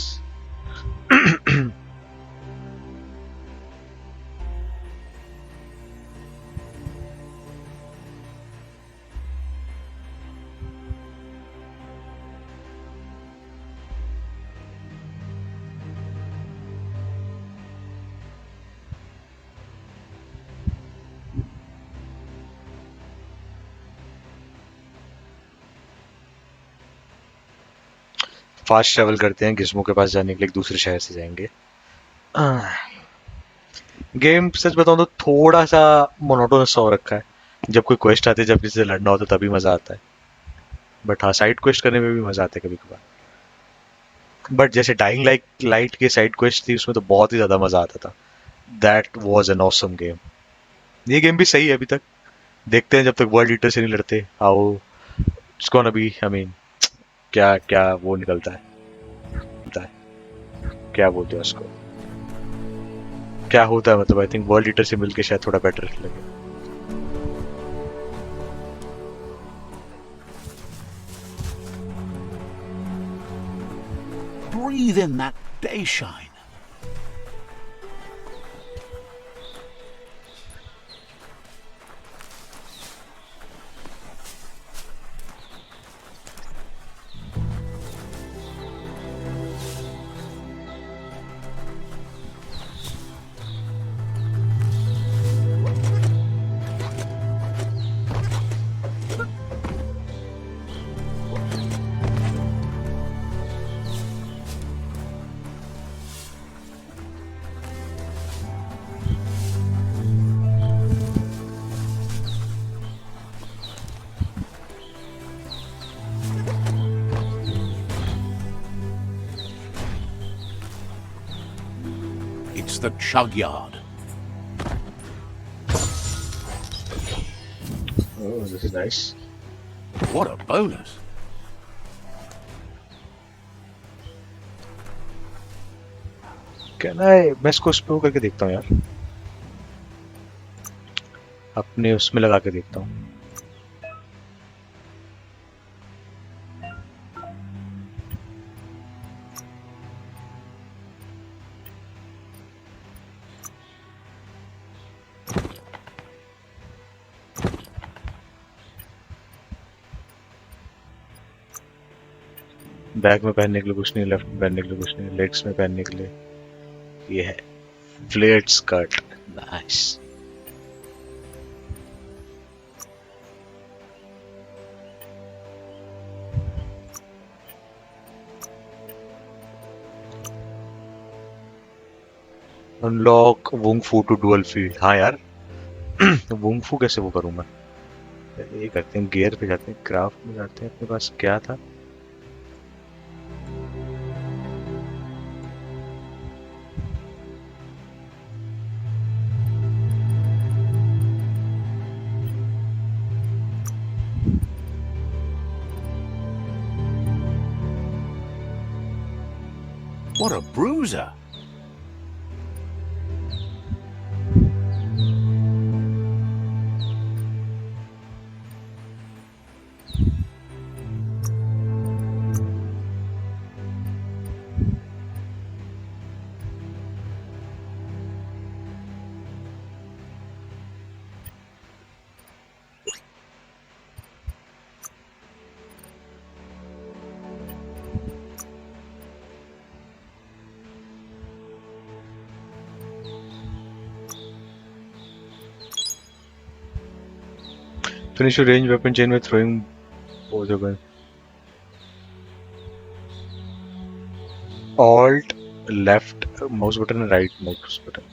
fast travel करते हैं Gizmo के पास जाने के लिए, दूसरे शहर से जाएंगे. गेम सच बताऊं तो थोड़ा सा मोनोटोनस हो रखा है. जब कोई क्वेस्ट आते है, जब किसी से लड़ना होता है तभी मजा आता है. बट हाँ, साइड क्वेस्ट करने में भी मजा आता है कभी कभार. बट जैसे डाइंग लाइट के साइड क्वेस्ट थी, उसमें तो बहुत ही ज्यादा मजा आता था. That was an awesome game. ये गेम भी सही है अभी तक. देखते हैं जब तक वर्ल्ड ईटर से नहीं लड़ते how it's gonna be. I mean क्या क्या वो निकलता है, क्या बोलते हैं उसको, क्या होता है. मतलब आई थिंक वर्ल्ड ईटर से मिलके शायद थोड़ा बेटर लगे. Breathe in that day shine. It's the chug yard. Oh, this is nice. What a bonus. Can I? मैं इसको एक्सप्लोर करके देखता हूँ यार. अपने उसमें लगा के देखता हूँ. बैक में पहनने के लिए कुछ नहीं, लेफ्ट में पहनने के लिए कुछ नहीं, लेग्स में पहनने के लिए ये है flared skirt. Nice. Unlock Wong फू टू डुअल फील्ड. हाँ यार. वुंग फू कैसे वो करूँ मैं? ये करते हैं, गियर पे जाते हैं, क्राफ्ट में जाते हैं. अपने पास क्या था? What a bruiser. Finish your range weapon chain with throwing both your gun. Alt left mouse button and right mouse button.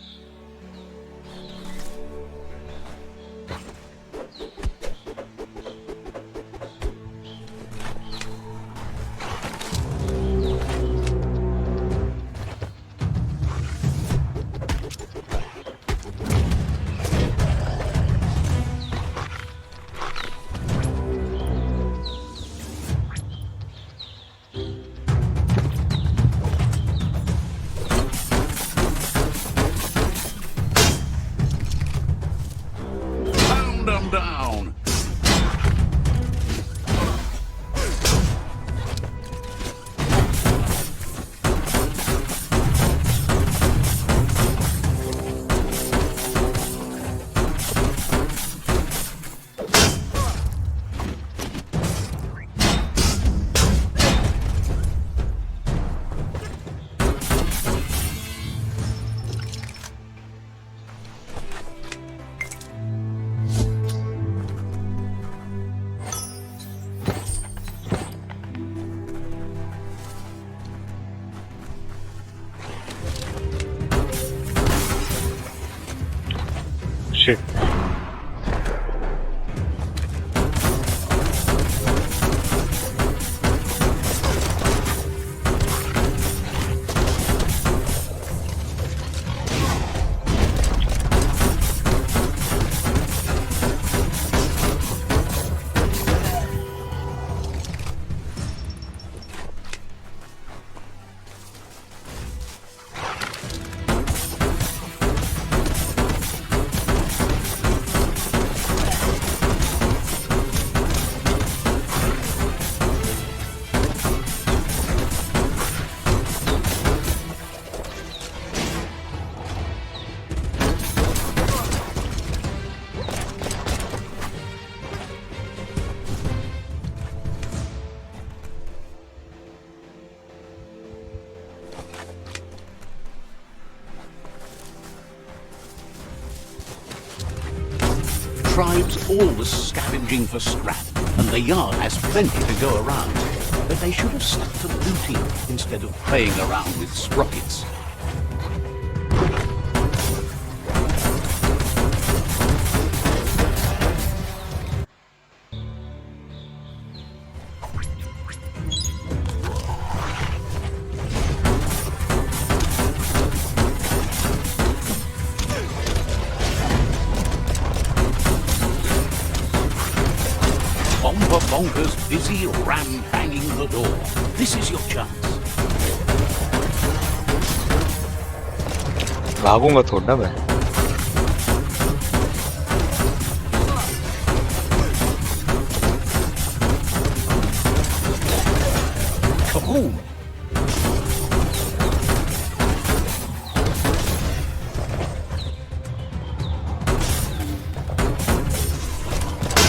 Down. Shit. Tribes always scavenging for scrap, and the yard has plenty to go around. But they should have stuck to looting instead of playing around with sprockets. Bomber bonkers busy ram-banging the door. This is your chance. भागूंगा थोड़ा ना मैं. Kaboom!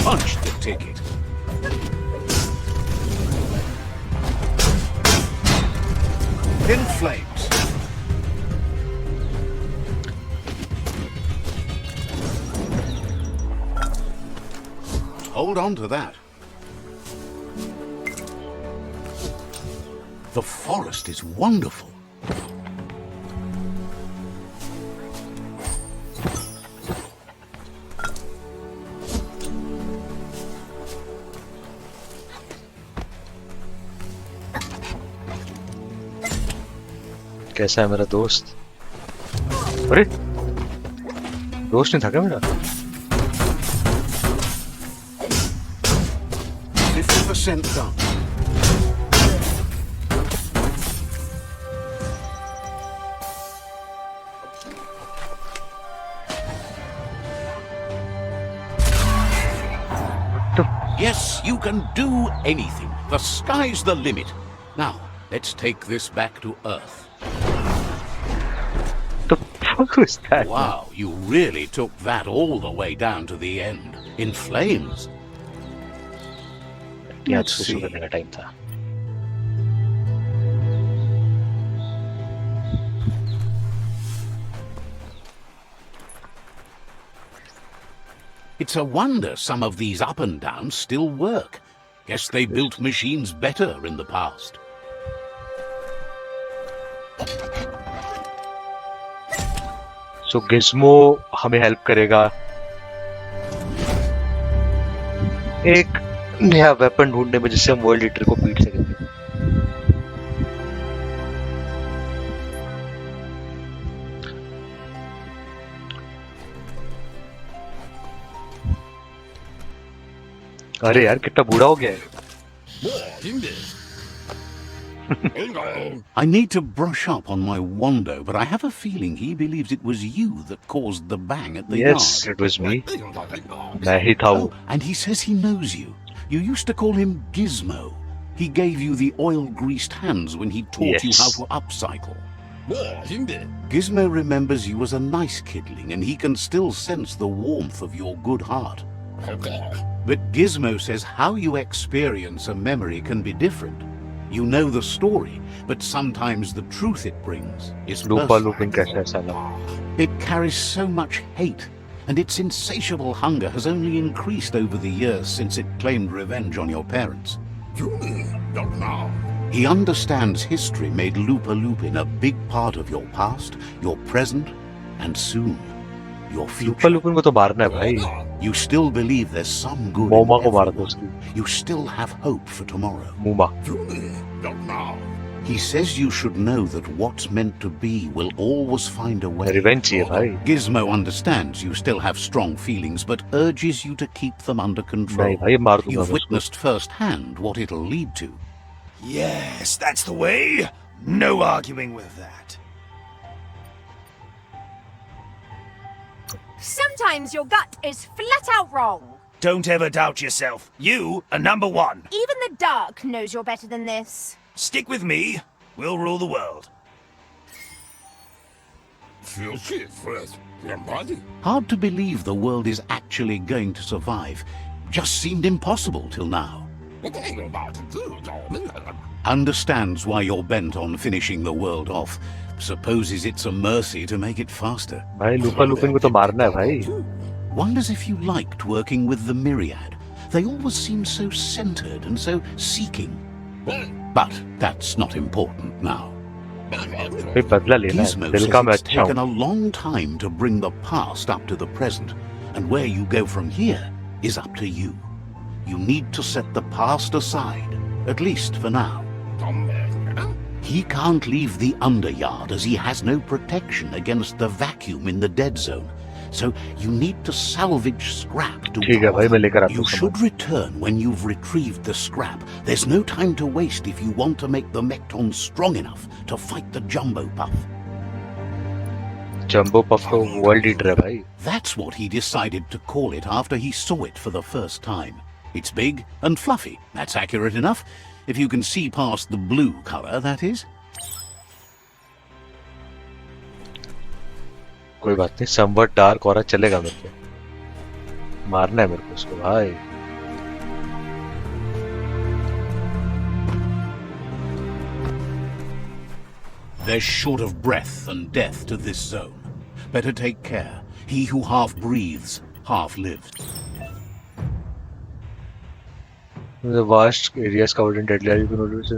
Punch the ticket. In flames. Hold on to that. The forest is wonderful. कैसा है मेरा दोस्त? अरे दोस्त नहीं था क्या मेरा? 50% done. Yes, you can do anything. The sky's the limit. Now, let's take this back to Earth. The fuck was that? Wow, you really took that all the way down to the end. In flames. Let's see. करने का time था. It's a wonder some of these up and downs still work. Guess they built machines better in the past. So Gizmo हमें help करेगा एक नया weapon ढूंढने में जिससे हम वर्ल्ड लीडर को पीट सकेंगे. अरे यार कितना बूढ़ा हो गया है. I need to brush up on my Wando, but I have a feeling he believes it was you that caused the bang at the Yes, yard. it was me. मैं ही था वो. Oh, and he says he knows you. You used to call him Gizmo. He gave you the oil-greased hands when he taught you Yes. how to upcycle. Gizmo remembers you as a nice kidling, and he can still sense the warmth of your good heart. But Gizmo says how you experience a memory can be different. You know the story, but sometimes the truth it brings is लूपा personal. Looping कैसा है साला? It carries so much hate, and its insatiable hunger has only increased over the years since it claimed revenge on your parents. He understands history made Lupa Lupin a big part of your past, your present, and soon, your लूपा future. Looping को तो मारना है भाई. You still believe there's some good in मोमा को मारा था everyone. उसकी. You still have hope for tomorrow. मूमा. He says you should know that what's meant to be will always find a way. Revenge चाहिए भाई. Gizmo understands you still have strong feelings, but urges you to keep them under control. नहीं भाई मार दूंगा You've मैं उसको. witnessed firsthand what it'll lead to. Yes, that's the way. No arguing with that. Sometimes your gut is flat out wrong. Don't ever doubt yourself. You are number one. Even the dark knows you're better than this. Stick with me. We'll rule the world. Hard to believe the world is actually going to survive. Just seemed impossible till now. Understands why you're bent on finishing the world off. Supposes it's a mercy to make it faster. भाई लूपा looping को तो मारना है भाई. Wonders if you liked working with the Myriad. They always seem so centered and so seeking. But that's not important now. भाई बदला लेना है. Gizmo दिल says का मैं it's अच्छा taken हूँ. a long time to bring the past up to the present, and where you go from here is up to you. You need to set the past aside, at least for now. He can't leave the underyard as he has no protection against the vacuum in the dead zone. so you need to salvage scrap to ठीक है भाई, मैं लेकर आता You हूँ should return when you've retrieved the scrap. There's no time to waste if you want to make the Mectons strong enough to fight the Jumbo Puff. Jumbo puff तो world eater है भाई. That's what he decided to call it after he saw it for the first time. It's big and fluffy. That's accurate enough. If you can see past the blue color, that is. कोई बात नहीं, somewhat dark और चलेगा मेरे को. मारना है मेरे को उसको भाई. They're short of breath and death to this zone. Better take care. He who half breathes, half lives. The vast areas covered in deadly, you can always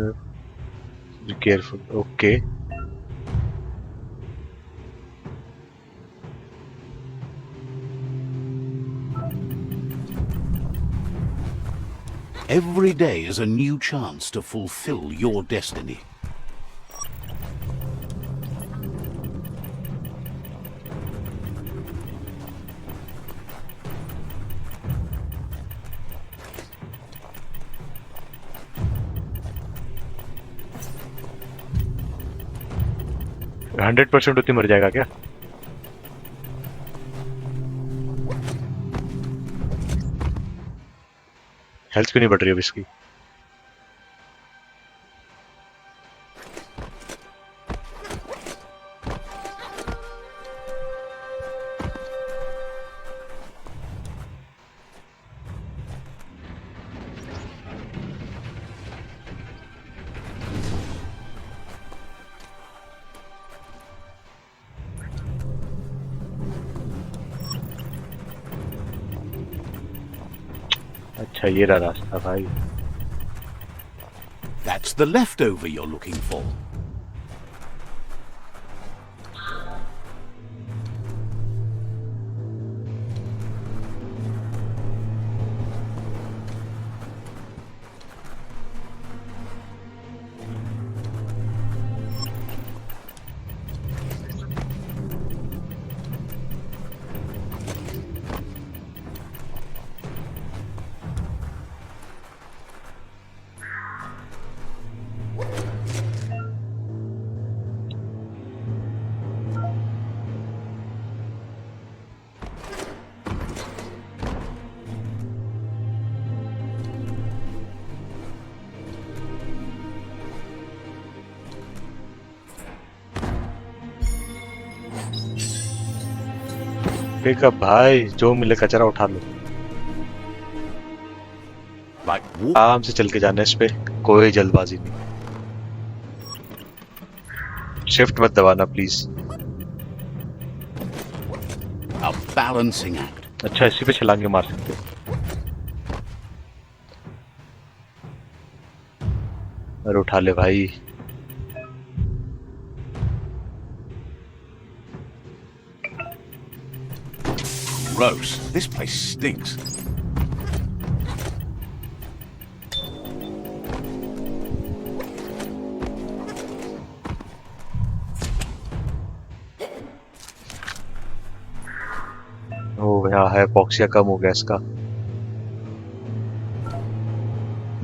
be careful. Okay. Every day is a new chance to fulfill your destiny. Hundred % उतनी मर जाएगा क्या? Health क्यों नहीं बढ़ रही अब इसकी? अच्छा ये रहा रास्ता भाई. That's the leftover you're looking for. Pickup भाई, जो मिले कचरा उठा लो. आराम से चल के जाना इस पे, कोई जल्दबाजी नहीं. शिफ्ट मत दबाना प्लीज. A balancing act. अच्छा इसी पे छलांगे मार सकते हो. अरे उठा ले भाई. Gross. This place stinks. ओ यहाँ है, पॉक्सिया कम हो गया इसका.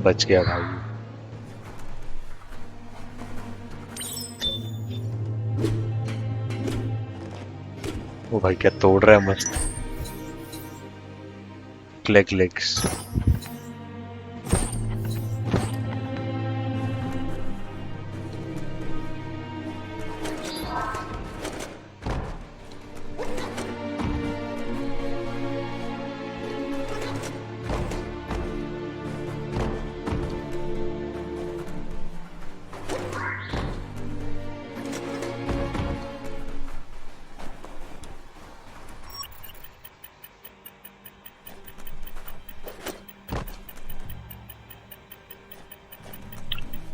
बच गया भाई. ओ भाई क्या तोड़ रहा है मस्त. Click legs.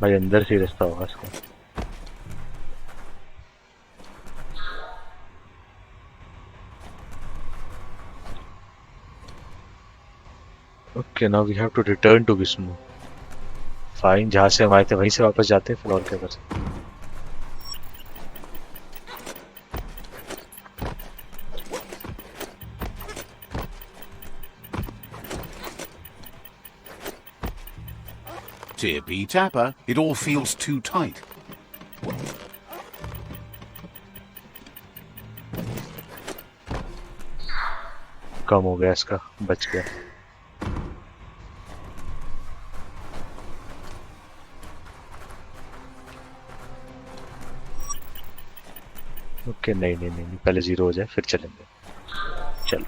भाई अंदर से रास्ता होगा इसका. Okay now we have to return to Vishnu. Fine, जहाँ से हम आए थे वहीं से वापस जाते हैं फिर, और क्या कर सकते हैं. Tippy tapper. It all feels too tight. कम हो गया इसका, बच गया। ओके नहीं नहीं नहीं, पहले 0 हो जाए फिर चलेंगे। चलो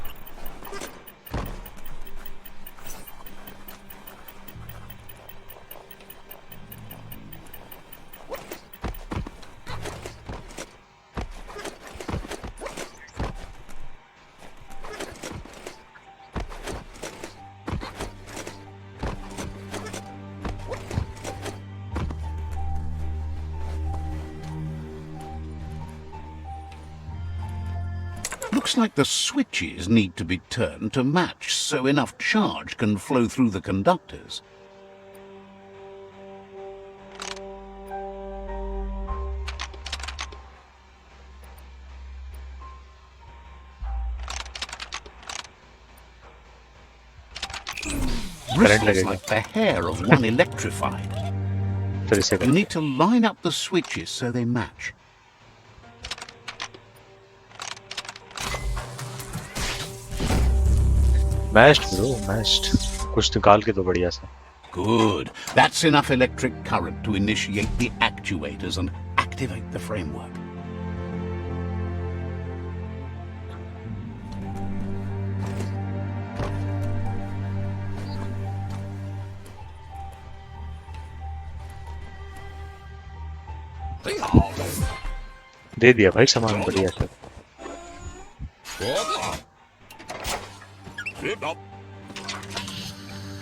Looks like the switches need to be turned to match so enough charge can flow through the conductors. Bristles like the hair of one electrified. You need to line up the switches so they match. Mashed bro, mashed कुछ निकाल के तो बढ़िया सा। Good. That's enough electric current to initiate the actuators and activate the framework. दे दिया भाई सामान बढ़िया से।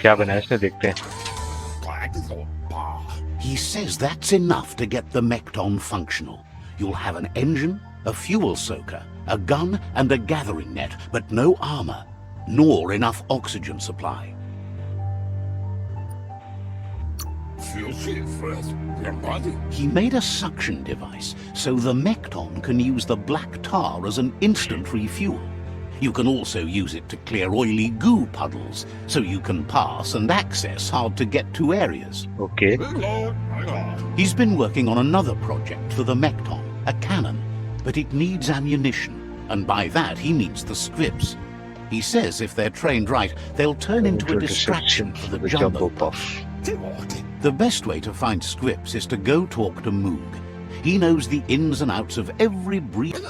क्या बनाया इसने, देखते हैं। He says that's enough to get the Mecton functional. You'll have an engine, a fuel soaker, a gun and a gathering net, but no armor, nor enough oxygen supply. He made a suction device, so the Mecton can use the black tar as an instant refuel. You can also use it to clear oily goo puddles, so you can pass and access hard-to-get-to areas. Okay. He's been working on another project for the Mecton, a cannon, but it needs ammunition, and by that he means the scripts. He says if they're trained right, they'll turn into a distraction for the jumbo puff. The best way to find scripts is to go talk to Moog. He knows the ins and outs of every breed.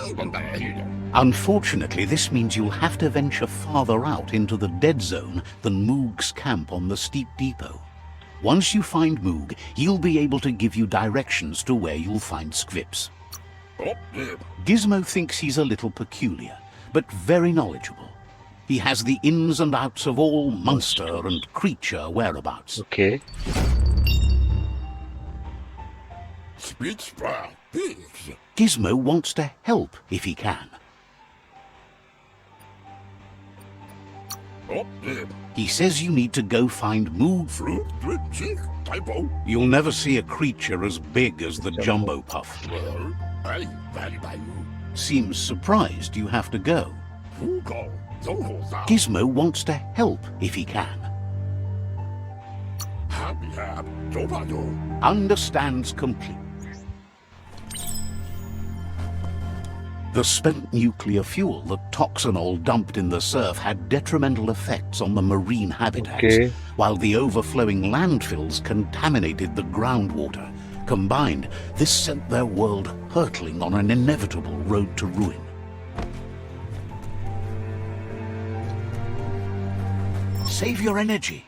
Unfortunately, this means you'll have to venture farther out into the dead zone than Moog's camp on the steep depot. Once you find Moog, he'll be able to give you directions to where you'll find scripts. Gizmo thinks he's a little peculiar, but very knowledgeable. He has the ins and outs of all monster and creature whereabouts. Okay. Gizmo wants to help if he can. He says you need to go find Moog. You'll never see a creature as big as the Jumbo Puff. Seems surprised you have to go. Gizmo wants to help if he can. Understands completely. The spent nuclear fuel that Toxanol dumped in the surf had detrimental effects on the marine habitats, while the overflowing landfills contaminated the groundwater. Combined, this sent their world hurtling on an inevitable road to ruin. Save your energy.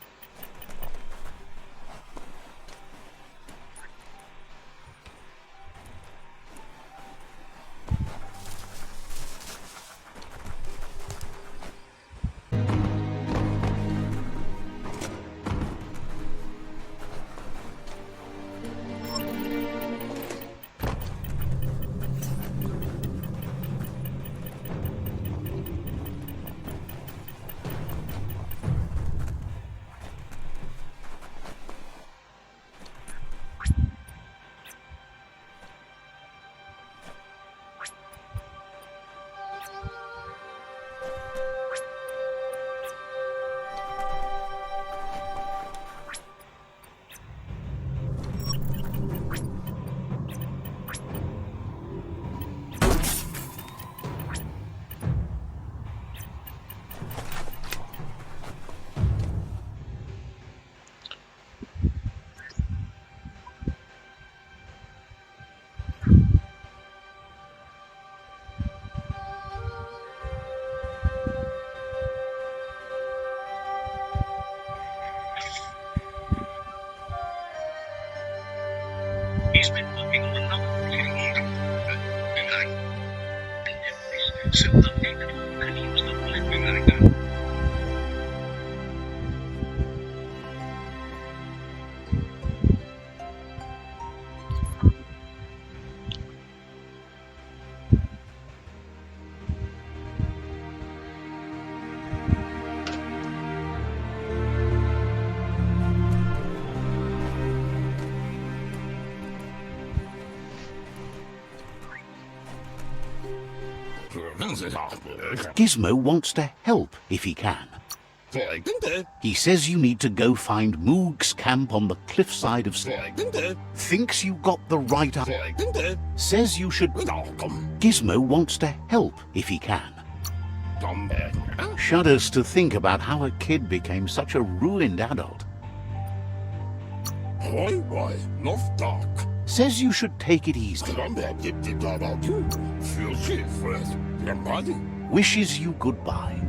He's been working on a number of creations. So update and use the bullet like that. Gizmo wants to help if he can. He says you need to go find Moog's camp on the cliffside of... Thinks you got the right... Says you should... Gizmo wants to help if he can. Shudders to think about how a kid became such a ruined adult. Says you should take it easy. Wishes you goodbye.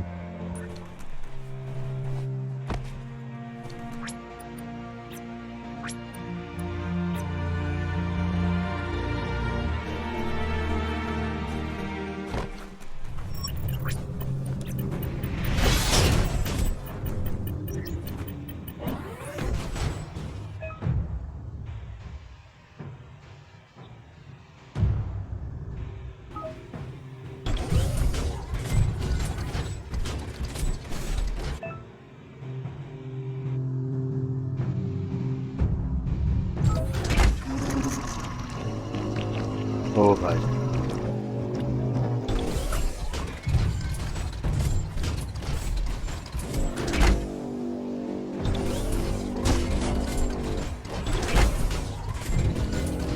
Oh भाई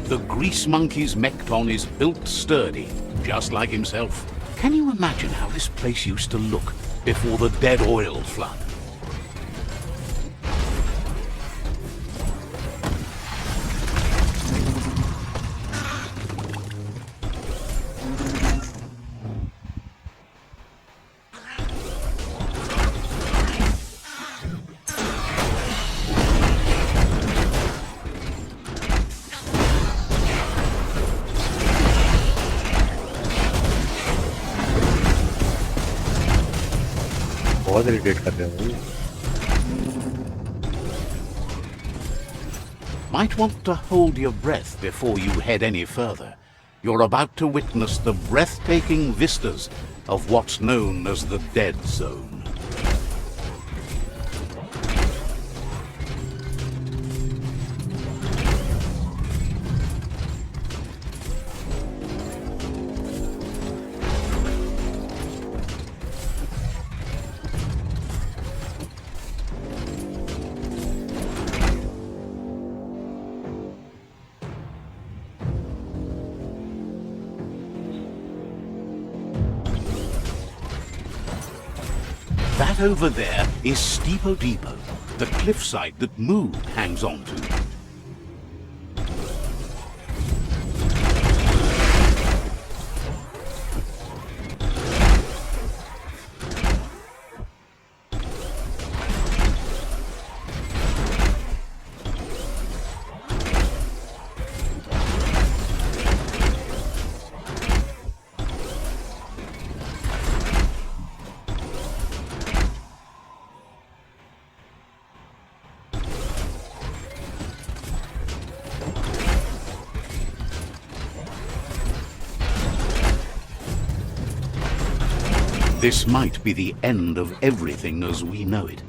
The grease monkey's mekton is built sturdy, just like himself. Can you imagine how this place used to look before the dead oil flood? बहुत irritate कर रहे हैं भाई Might want to hold your breath before you head any further. You're about to witness the breathtaking vistas of what's known as the Dead Zone. That over there is Steepo Depot, the cliffside that Moog hangs on to. This might be the end of everything as we know it.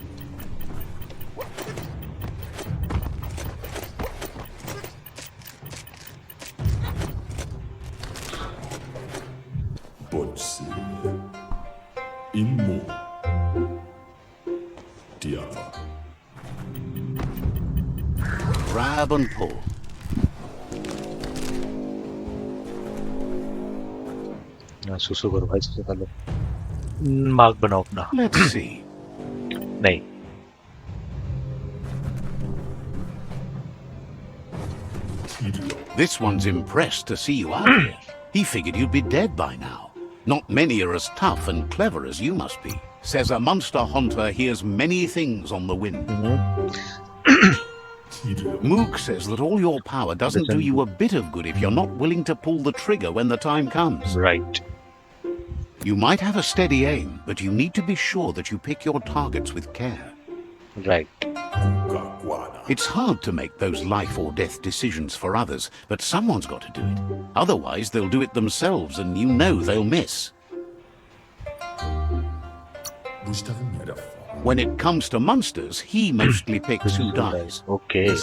Grab and pull. सुसु करो भाई सुसु कर लो mark बनाओ अपना Let's see. नहीं This one's impressed to see you out here. He figured you'd be dead by now. Not many are as tough and clever as you must be. Says a monster hunter hears many things on the wind. Moog says that all your power doesn't do you a bit of good if you're not willing to pull the trigger when the time comes. Right. You might have a steady aim, but you need to be sure that you pick your targets with care. Right. It's hard to make those life or death decisions for others, but someone's got to do it. Otherwise, they'll do it themselves, and you know they'll miss. When it comes to monsters, he mostly picks who dies. Okay.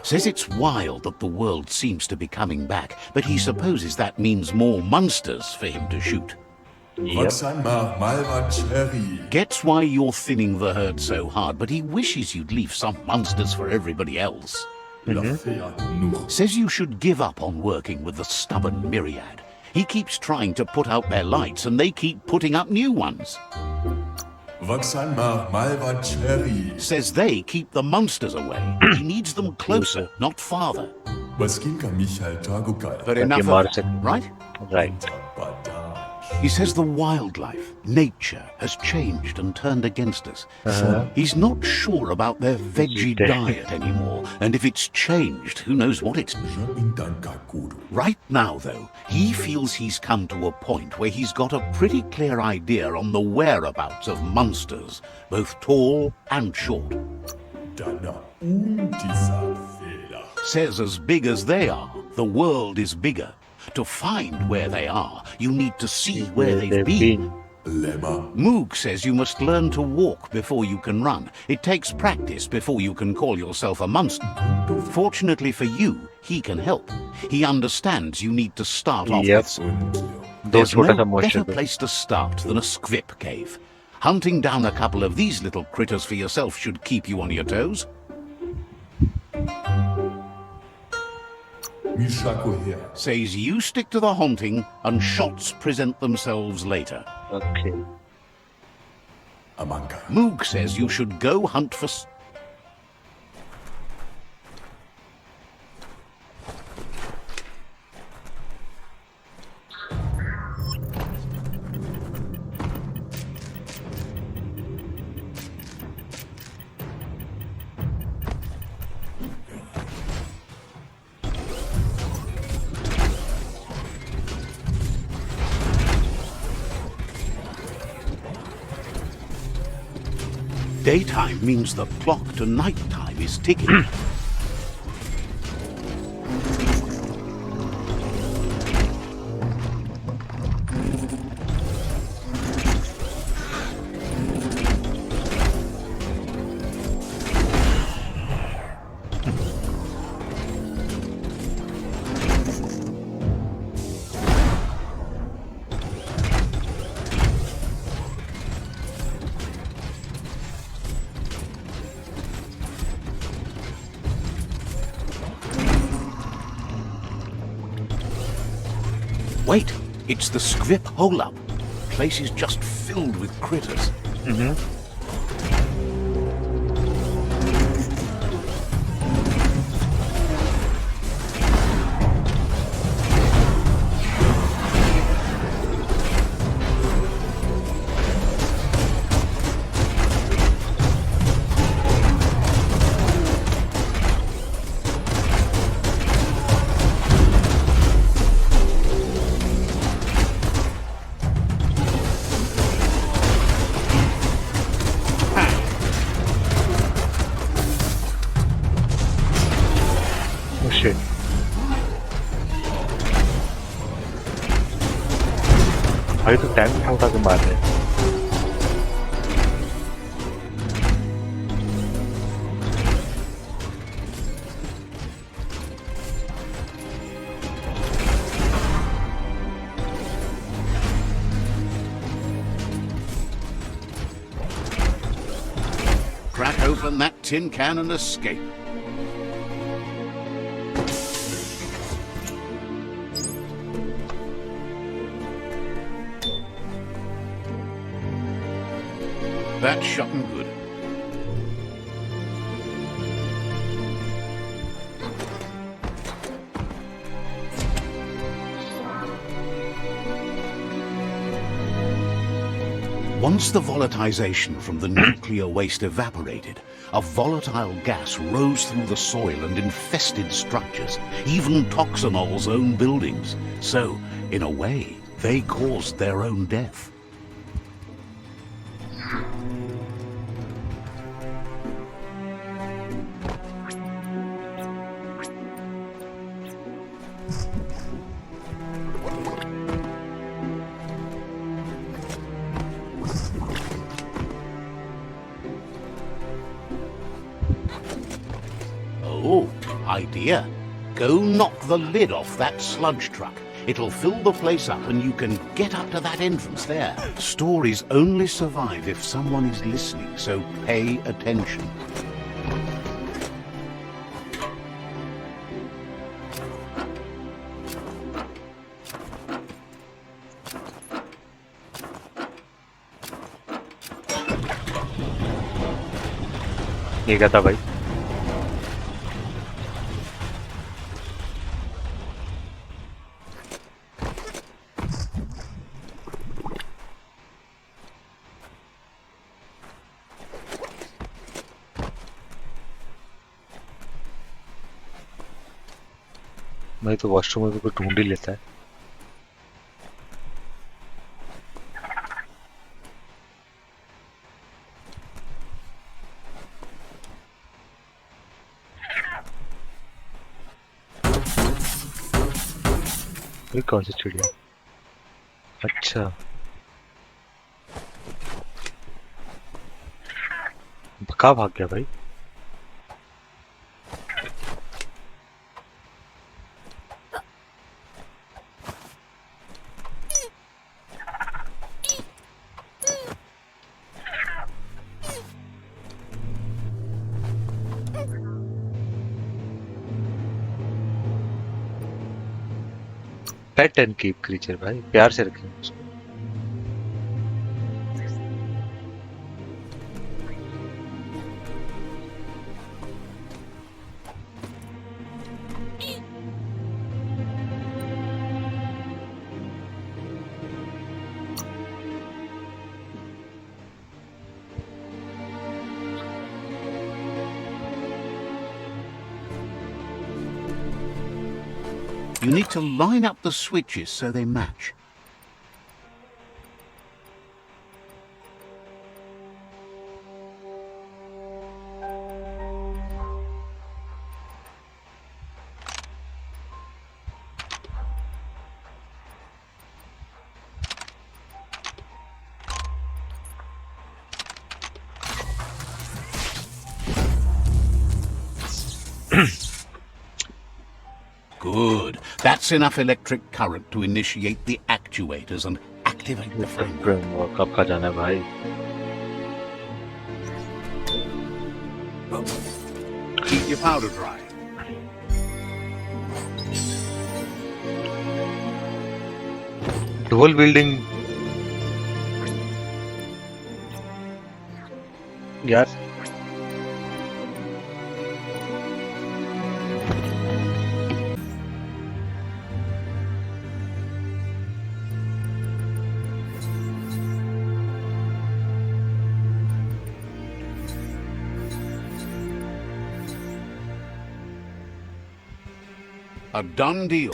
Says it's wild that the world seems to be coming back, but he supposes that means more monsters for him to shoot. Yep. Gets why you're thinning the herd so hard, but he wishes you'd leave some monsters for everybody else. Says you should give up on working with the stubborn myriad. He keeps trying to put out their lights, and they keep putting up new ones. Says they keep the monsters away. He needs them closer, not farther. But enough of that, right? Right. He says the wildlife, nature, has changed and turned against us. He's not sure about their veggie diet anymore, and if it's changed, who knows what it's... Right now, though, he feels he's come to a point where he's got a pretty clear idea on the whereabouts of monsters, both tall and short. Says as big as they are, the world is bigger. To find where they are, you need to see where they've been. Moog says you must learn to walk before you can run. It takes practice before you can call yourself a monster. Fortunately for you, he can help. He understands you need to start off with... There's no better place to start than a squip cave. Hunting down a couple of these little critters for yourself should keep you on your toes. Says you stick to the haunting and shots present themselves later. Okay. Moog says you should go hunt for... Daytime means the clock to nighttime is ticking. Wait, it's the scrip hole-up. Place is just filled with critters. Shit. भाई तो tank उठा के मार रहे हैं. Crack open that tin can and escape. That's shut and good. Once the volatilization from the nuclear waste evaporated, a volatile gas rose through the soil and infested structures, even Toxanol's own buildings. So, in a way, they caused their own death. Oh, idea. Go knock the lid off that sludge truck. It'll fill the place up and you can get up to that entrance there. Stories only survive if someone is listening, so pay attention. ये क्या था भाई? मैं तो washroom में कोई ढूंढ ही लेता है. ये कौन सी चिड़िया? अच्छा, कहाँ भाग गया भाई? पेट एंड कीप क्रीचर भाई, प्यार से रखें उसको. You need to line up the switches so they match. Good. That's enough electric current to initiate the actuators and activate the framework. Framework कब का जाना है भाई? Keep your powder dry. The whole building. यार A done deal.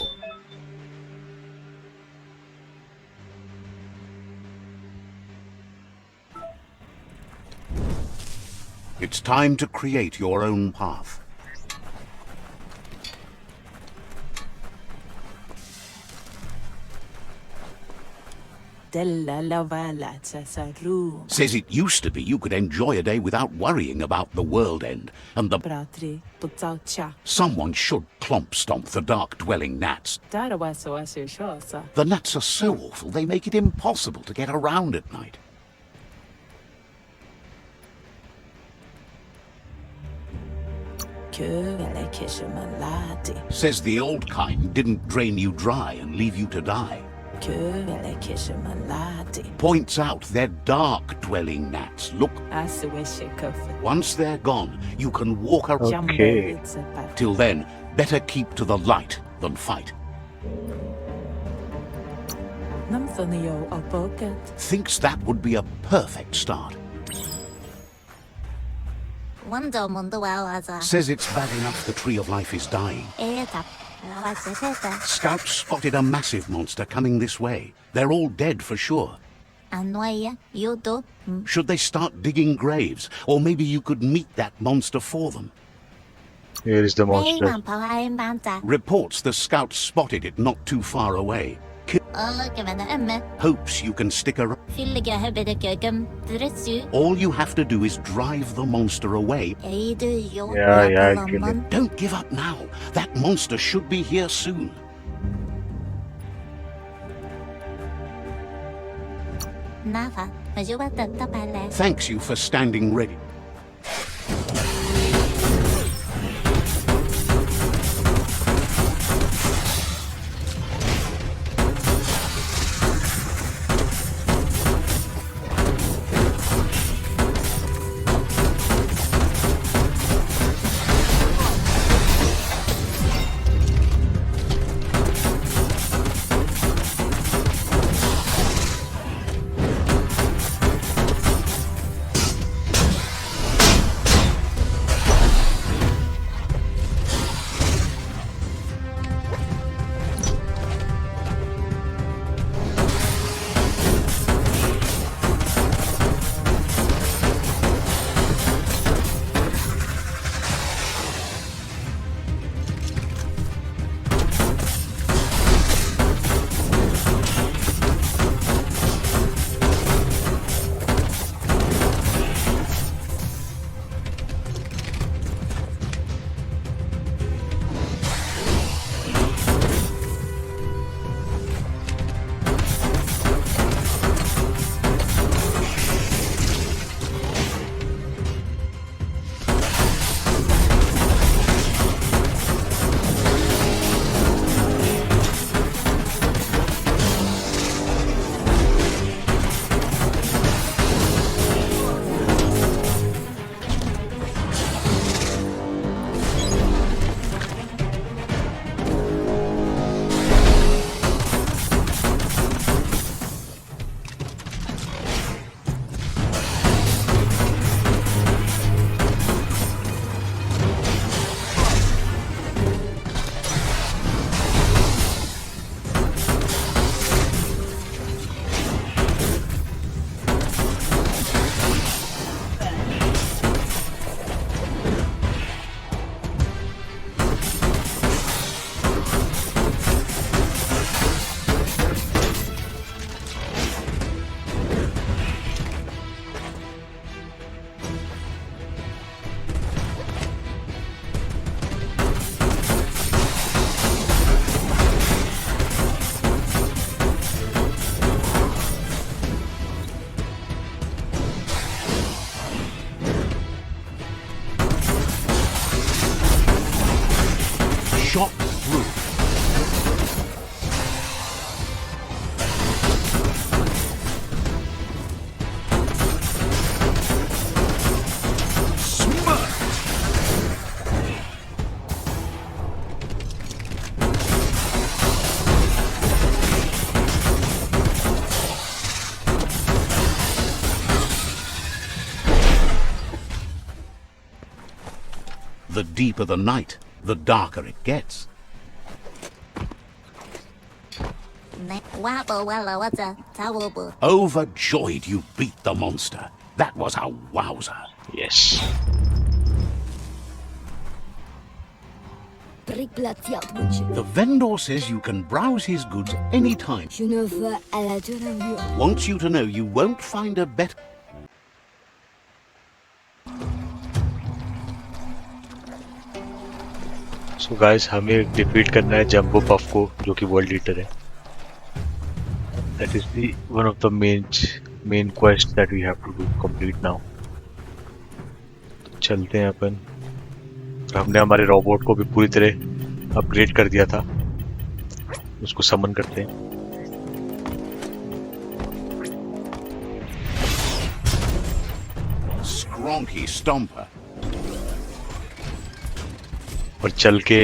It's time to create your own path. Says it used to be you could enjoy a day without worrying about the world end, and someone should clomp stomp the dark-dwelling gnats. The gnats are so awful they make it impossible to get around at night. Says the old kind didn't drain you dry and leave you to die. Points out they're dark-dwelling gnats. Look, once they're gone, you can walk around. Okay. Till then, better keep to the light than fight. Thinks that would be a perfect start. Says it's bad enough the Tree of Life is dying. Scouts spotted a massive monster coming this way. They're all dead for sure. Should they start digging graves? Or maybe you could meet that monster for them. Here is the monster. Reports the scouts spotted it not too far away. Hopes you can stick around. All you have to do is drive the monster away. Yeah, kill it. Don't give up now. That monster should be here soon. Thanks you for standing ready. Shot through. The deeper the night, the darker it gets. Overjoyed you beat the monster. That was a wowzer. Yes. The vendor says you can browse his goods anytime. Wants you to know you won't find a better... So guys, हमें defeat करना है jumbo puff को, जो कि world leader है. That is the one of the main quest that we have to do complete now. तो चलते हैं अपन. हमने हमारे रोबोट को भी पूरी तरह अपग्रेड कर दिया था. उसको समन करते हैं. Scronky Stomper. और चल के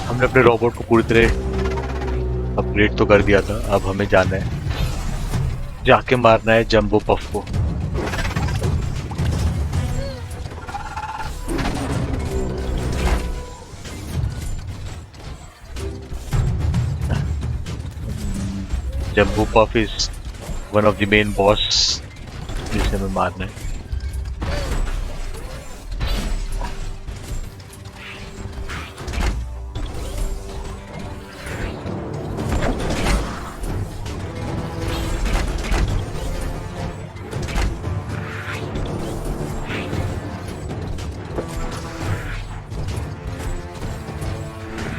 हमने अपने रोबोट को पूरी तरह अपग्रेड तो कर दिया था, अब हमें जाना है, जाके मारना है जंबो पफ को। Jumbo puff is one of the main boss जिसे हमें मारना है।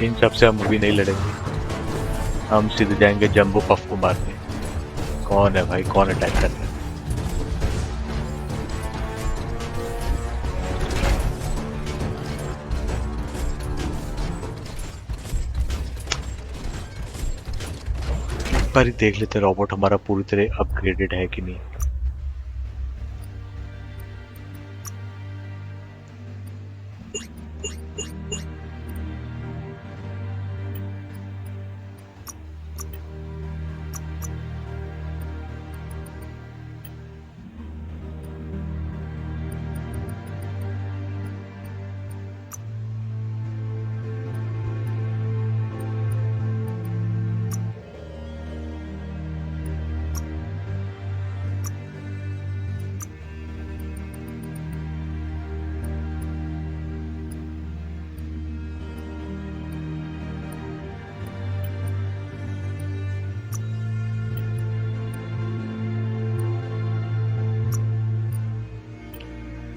इन सबसे हम अभी नहीं लड़ेंगे, हम सीधे जाएंगे जंबो पफ को मारने। कौन है भाई, कौन अटैक कर रहा है? एक बार ही देख लेते रोबोट हमारा पूरी तरह अपग्रेडेड है कि नहीं।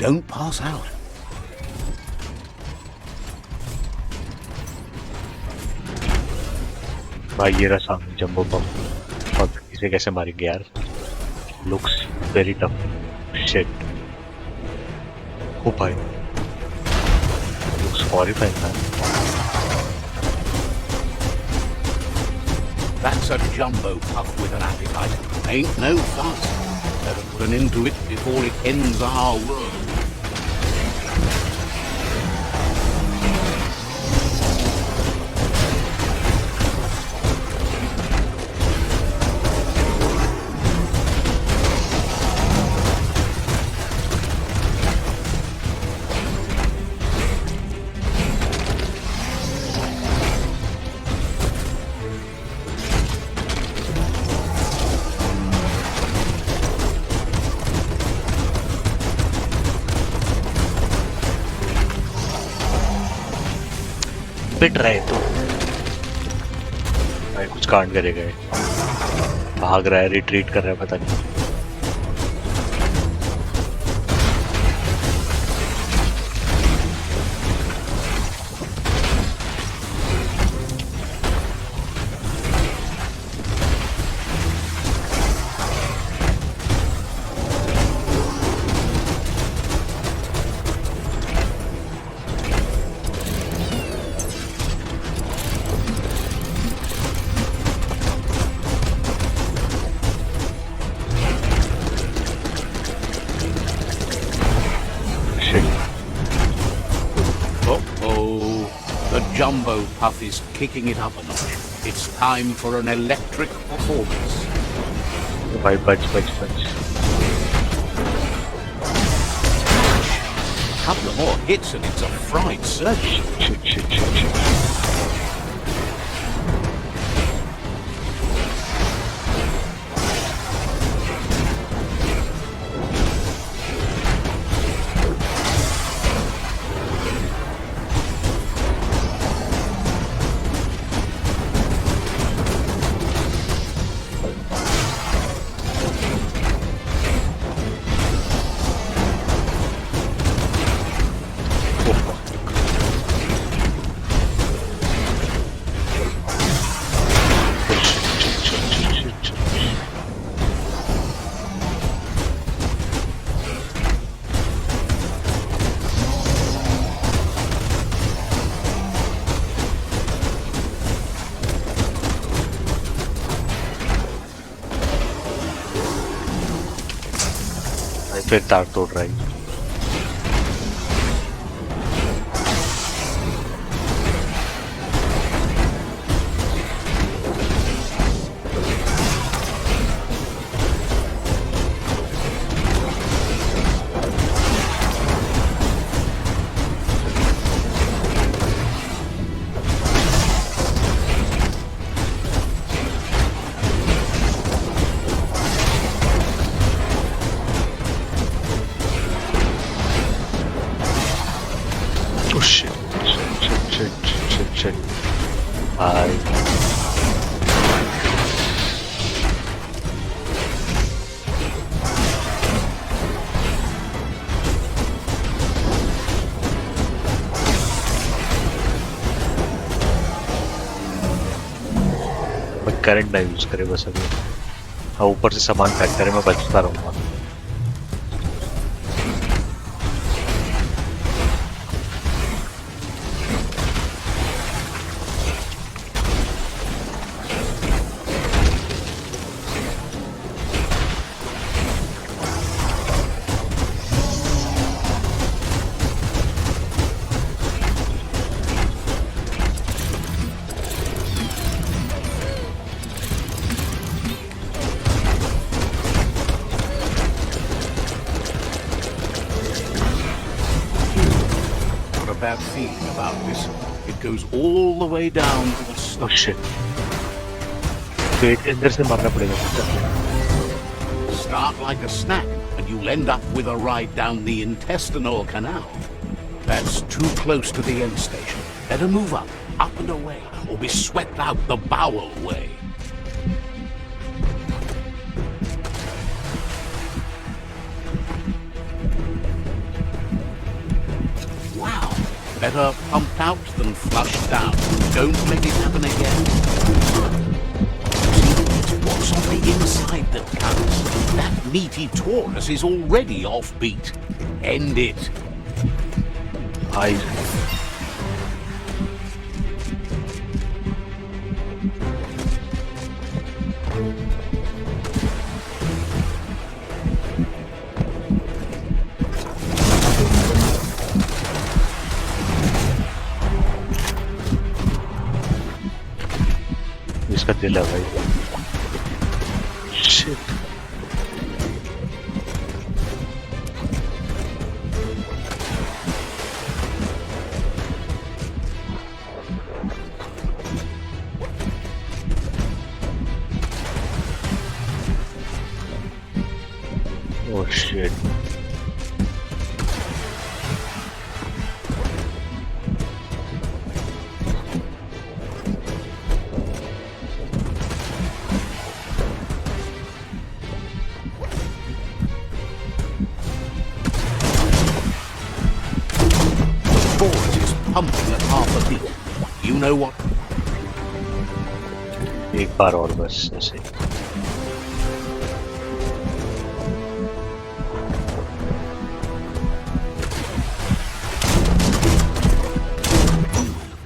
Don't pass out. भाई ये रहा सामने जंबो पफ। और इसे कैसे मारेंगे यार? Looks very tough. शिट। ओ भाई, looks horrifying man. That's a jumbo puff with an appetite. Ain't no fuss. Better put an end to it before it ends our world. पिट रहे तो भाई कुछ कांड करेगा ये। भाग रहा है, रिट्रीट कर रहा है, पता नहीं। Jumbo Puff is kicking it up a notch. It's time for an electric performance. भाई बच बच बच। Couple of more hits and it's a fried surgery. Shit. फिर तार तोड़ रहा है। शिट भाई करंट ना यूज करे बस अभी। हाँ ऊपर से सामान पैक करे, मैं बचता रहूँगा। Bad feeling about this. It goes all the way down to the Oh stomach. shit. तो एक अंदर से मारना पड़ेगा। Start like a snack, and you'll end up with a ride down the intestinal canal. That's too close to the end station. Better move up and away, or be swept out the bowel way. Wow. Better pumped out than flushed down. Don't let it happen again. See, it's what's on the inside that counts. That meaty Taurus is already offbeat. End it. I इसका दिल है भाई। Shit. Oh shit. Force is pumping at half a beat. You know what? एक बार और बस ऐसे।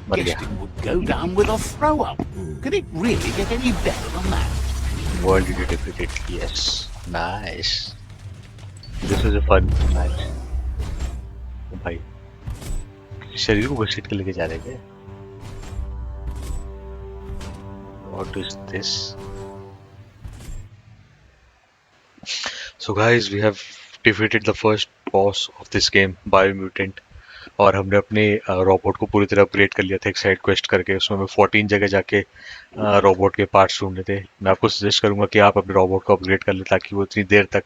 मर Guessed गया। it would go down with a throw-up. Could it really get any better than that? World did defeated. Yes. Nice. This is a fun match. भाई शरीर को घसीट के लेके जा रहे हैं। What is this? So guys, we have defeated the first boss of this game, Biomutant. और हमने अपने रोबोट को पूरी तरह अपग्रेड कर लिया था एक साइड क्वेस्ट करके। उसमें हमें 14 जगह जाके रोबोट के पार्ट्स ढूंढने थे। मैं आपको सजेस्ट करूंगा कि आप अपने रोबोट को अपग्रेड कर लें ताकि वो इतनी देर तक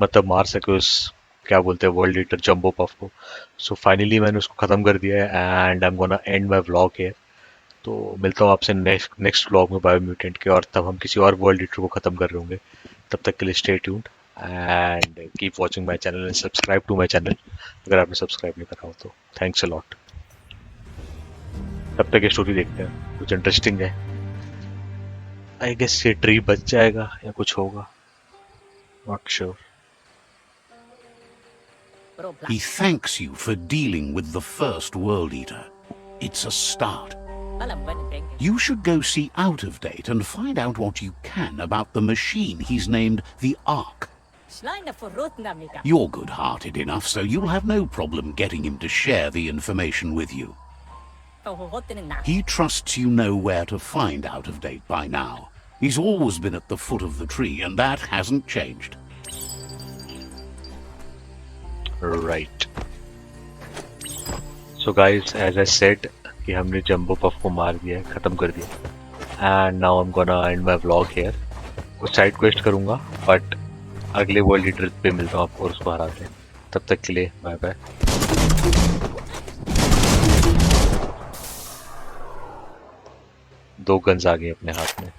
मतलब मार सके उस क्या बोलते हैं वर्ल्ड लीडर जंबो पफ को। सो फाइनली मैंने उसको ख़त्म कर दिया है and I am gonna and my vlog here. तो मिलता हूँ आपसे नेक्स्ट व्लॉग में बायोम्यूटेंट के, और तब हम किसी और वर्ल्ड लीडर को ख़त्म कर रहे होंगे। तब तक के लिए stay tuned and keep watching my channel and subscribe to my channel अगर आपने सब्सक्राइब नहीं करा हो तो। Thanks a lot. तब तक ये स्टोरी देखते हैं, कुछ इंटरेस्टिंग है। आई गेस ये ट्री बच जाएगा या कुछ होगा, not sure. He thanks you for dealing with the first World Eater. It's a start. You should go see Out of Date and find out what you can about the machine he's named the Ark. You're good-hearted enough, so you'll have no problem getting him to share the information with you. He trusts you know where to find Out of Date by now. He's always been at the foot of the tree, and that hasn't changed. Right. So guys, as I said कि हमने jumbo puff को मार दिया है, खत्म कर दिया। And now I am gonna and my vlog here. कुछ साइड क्वेस्ट करूंगा बट अगले वर्ल्ड लीडर पे मिलता हूँ आपको और उसको हराते हैं। तब तक के लिए बाय बाय। 2 गन्स आ गई अपने हाथ में।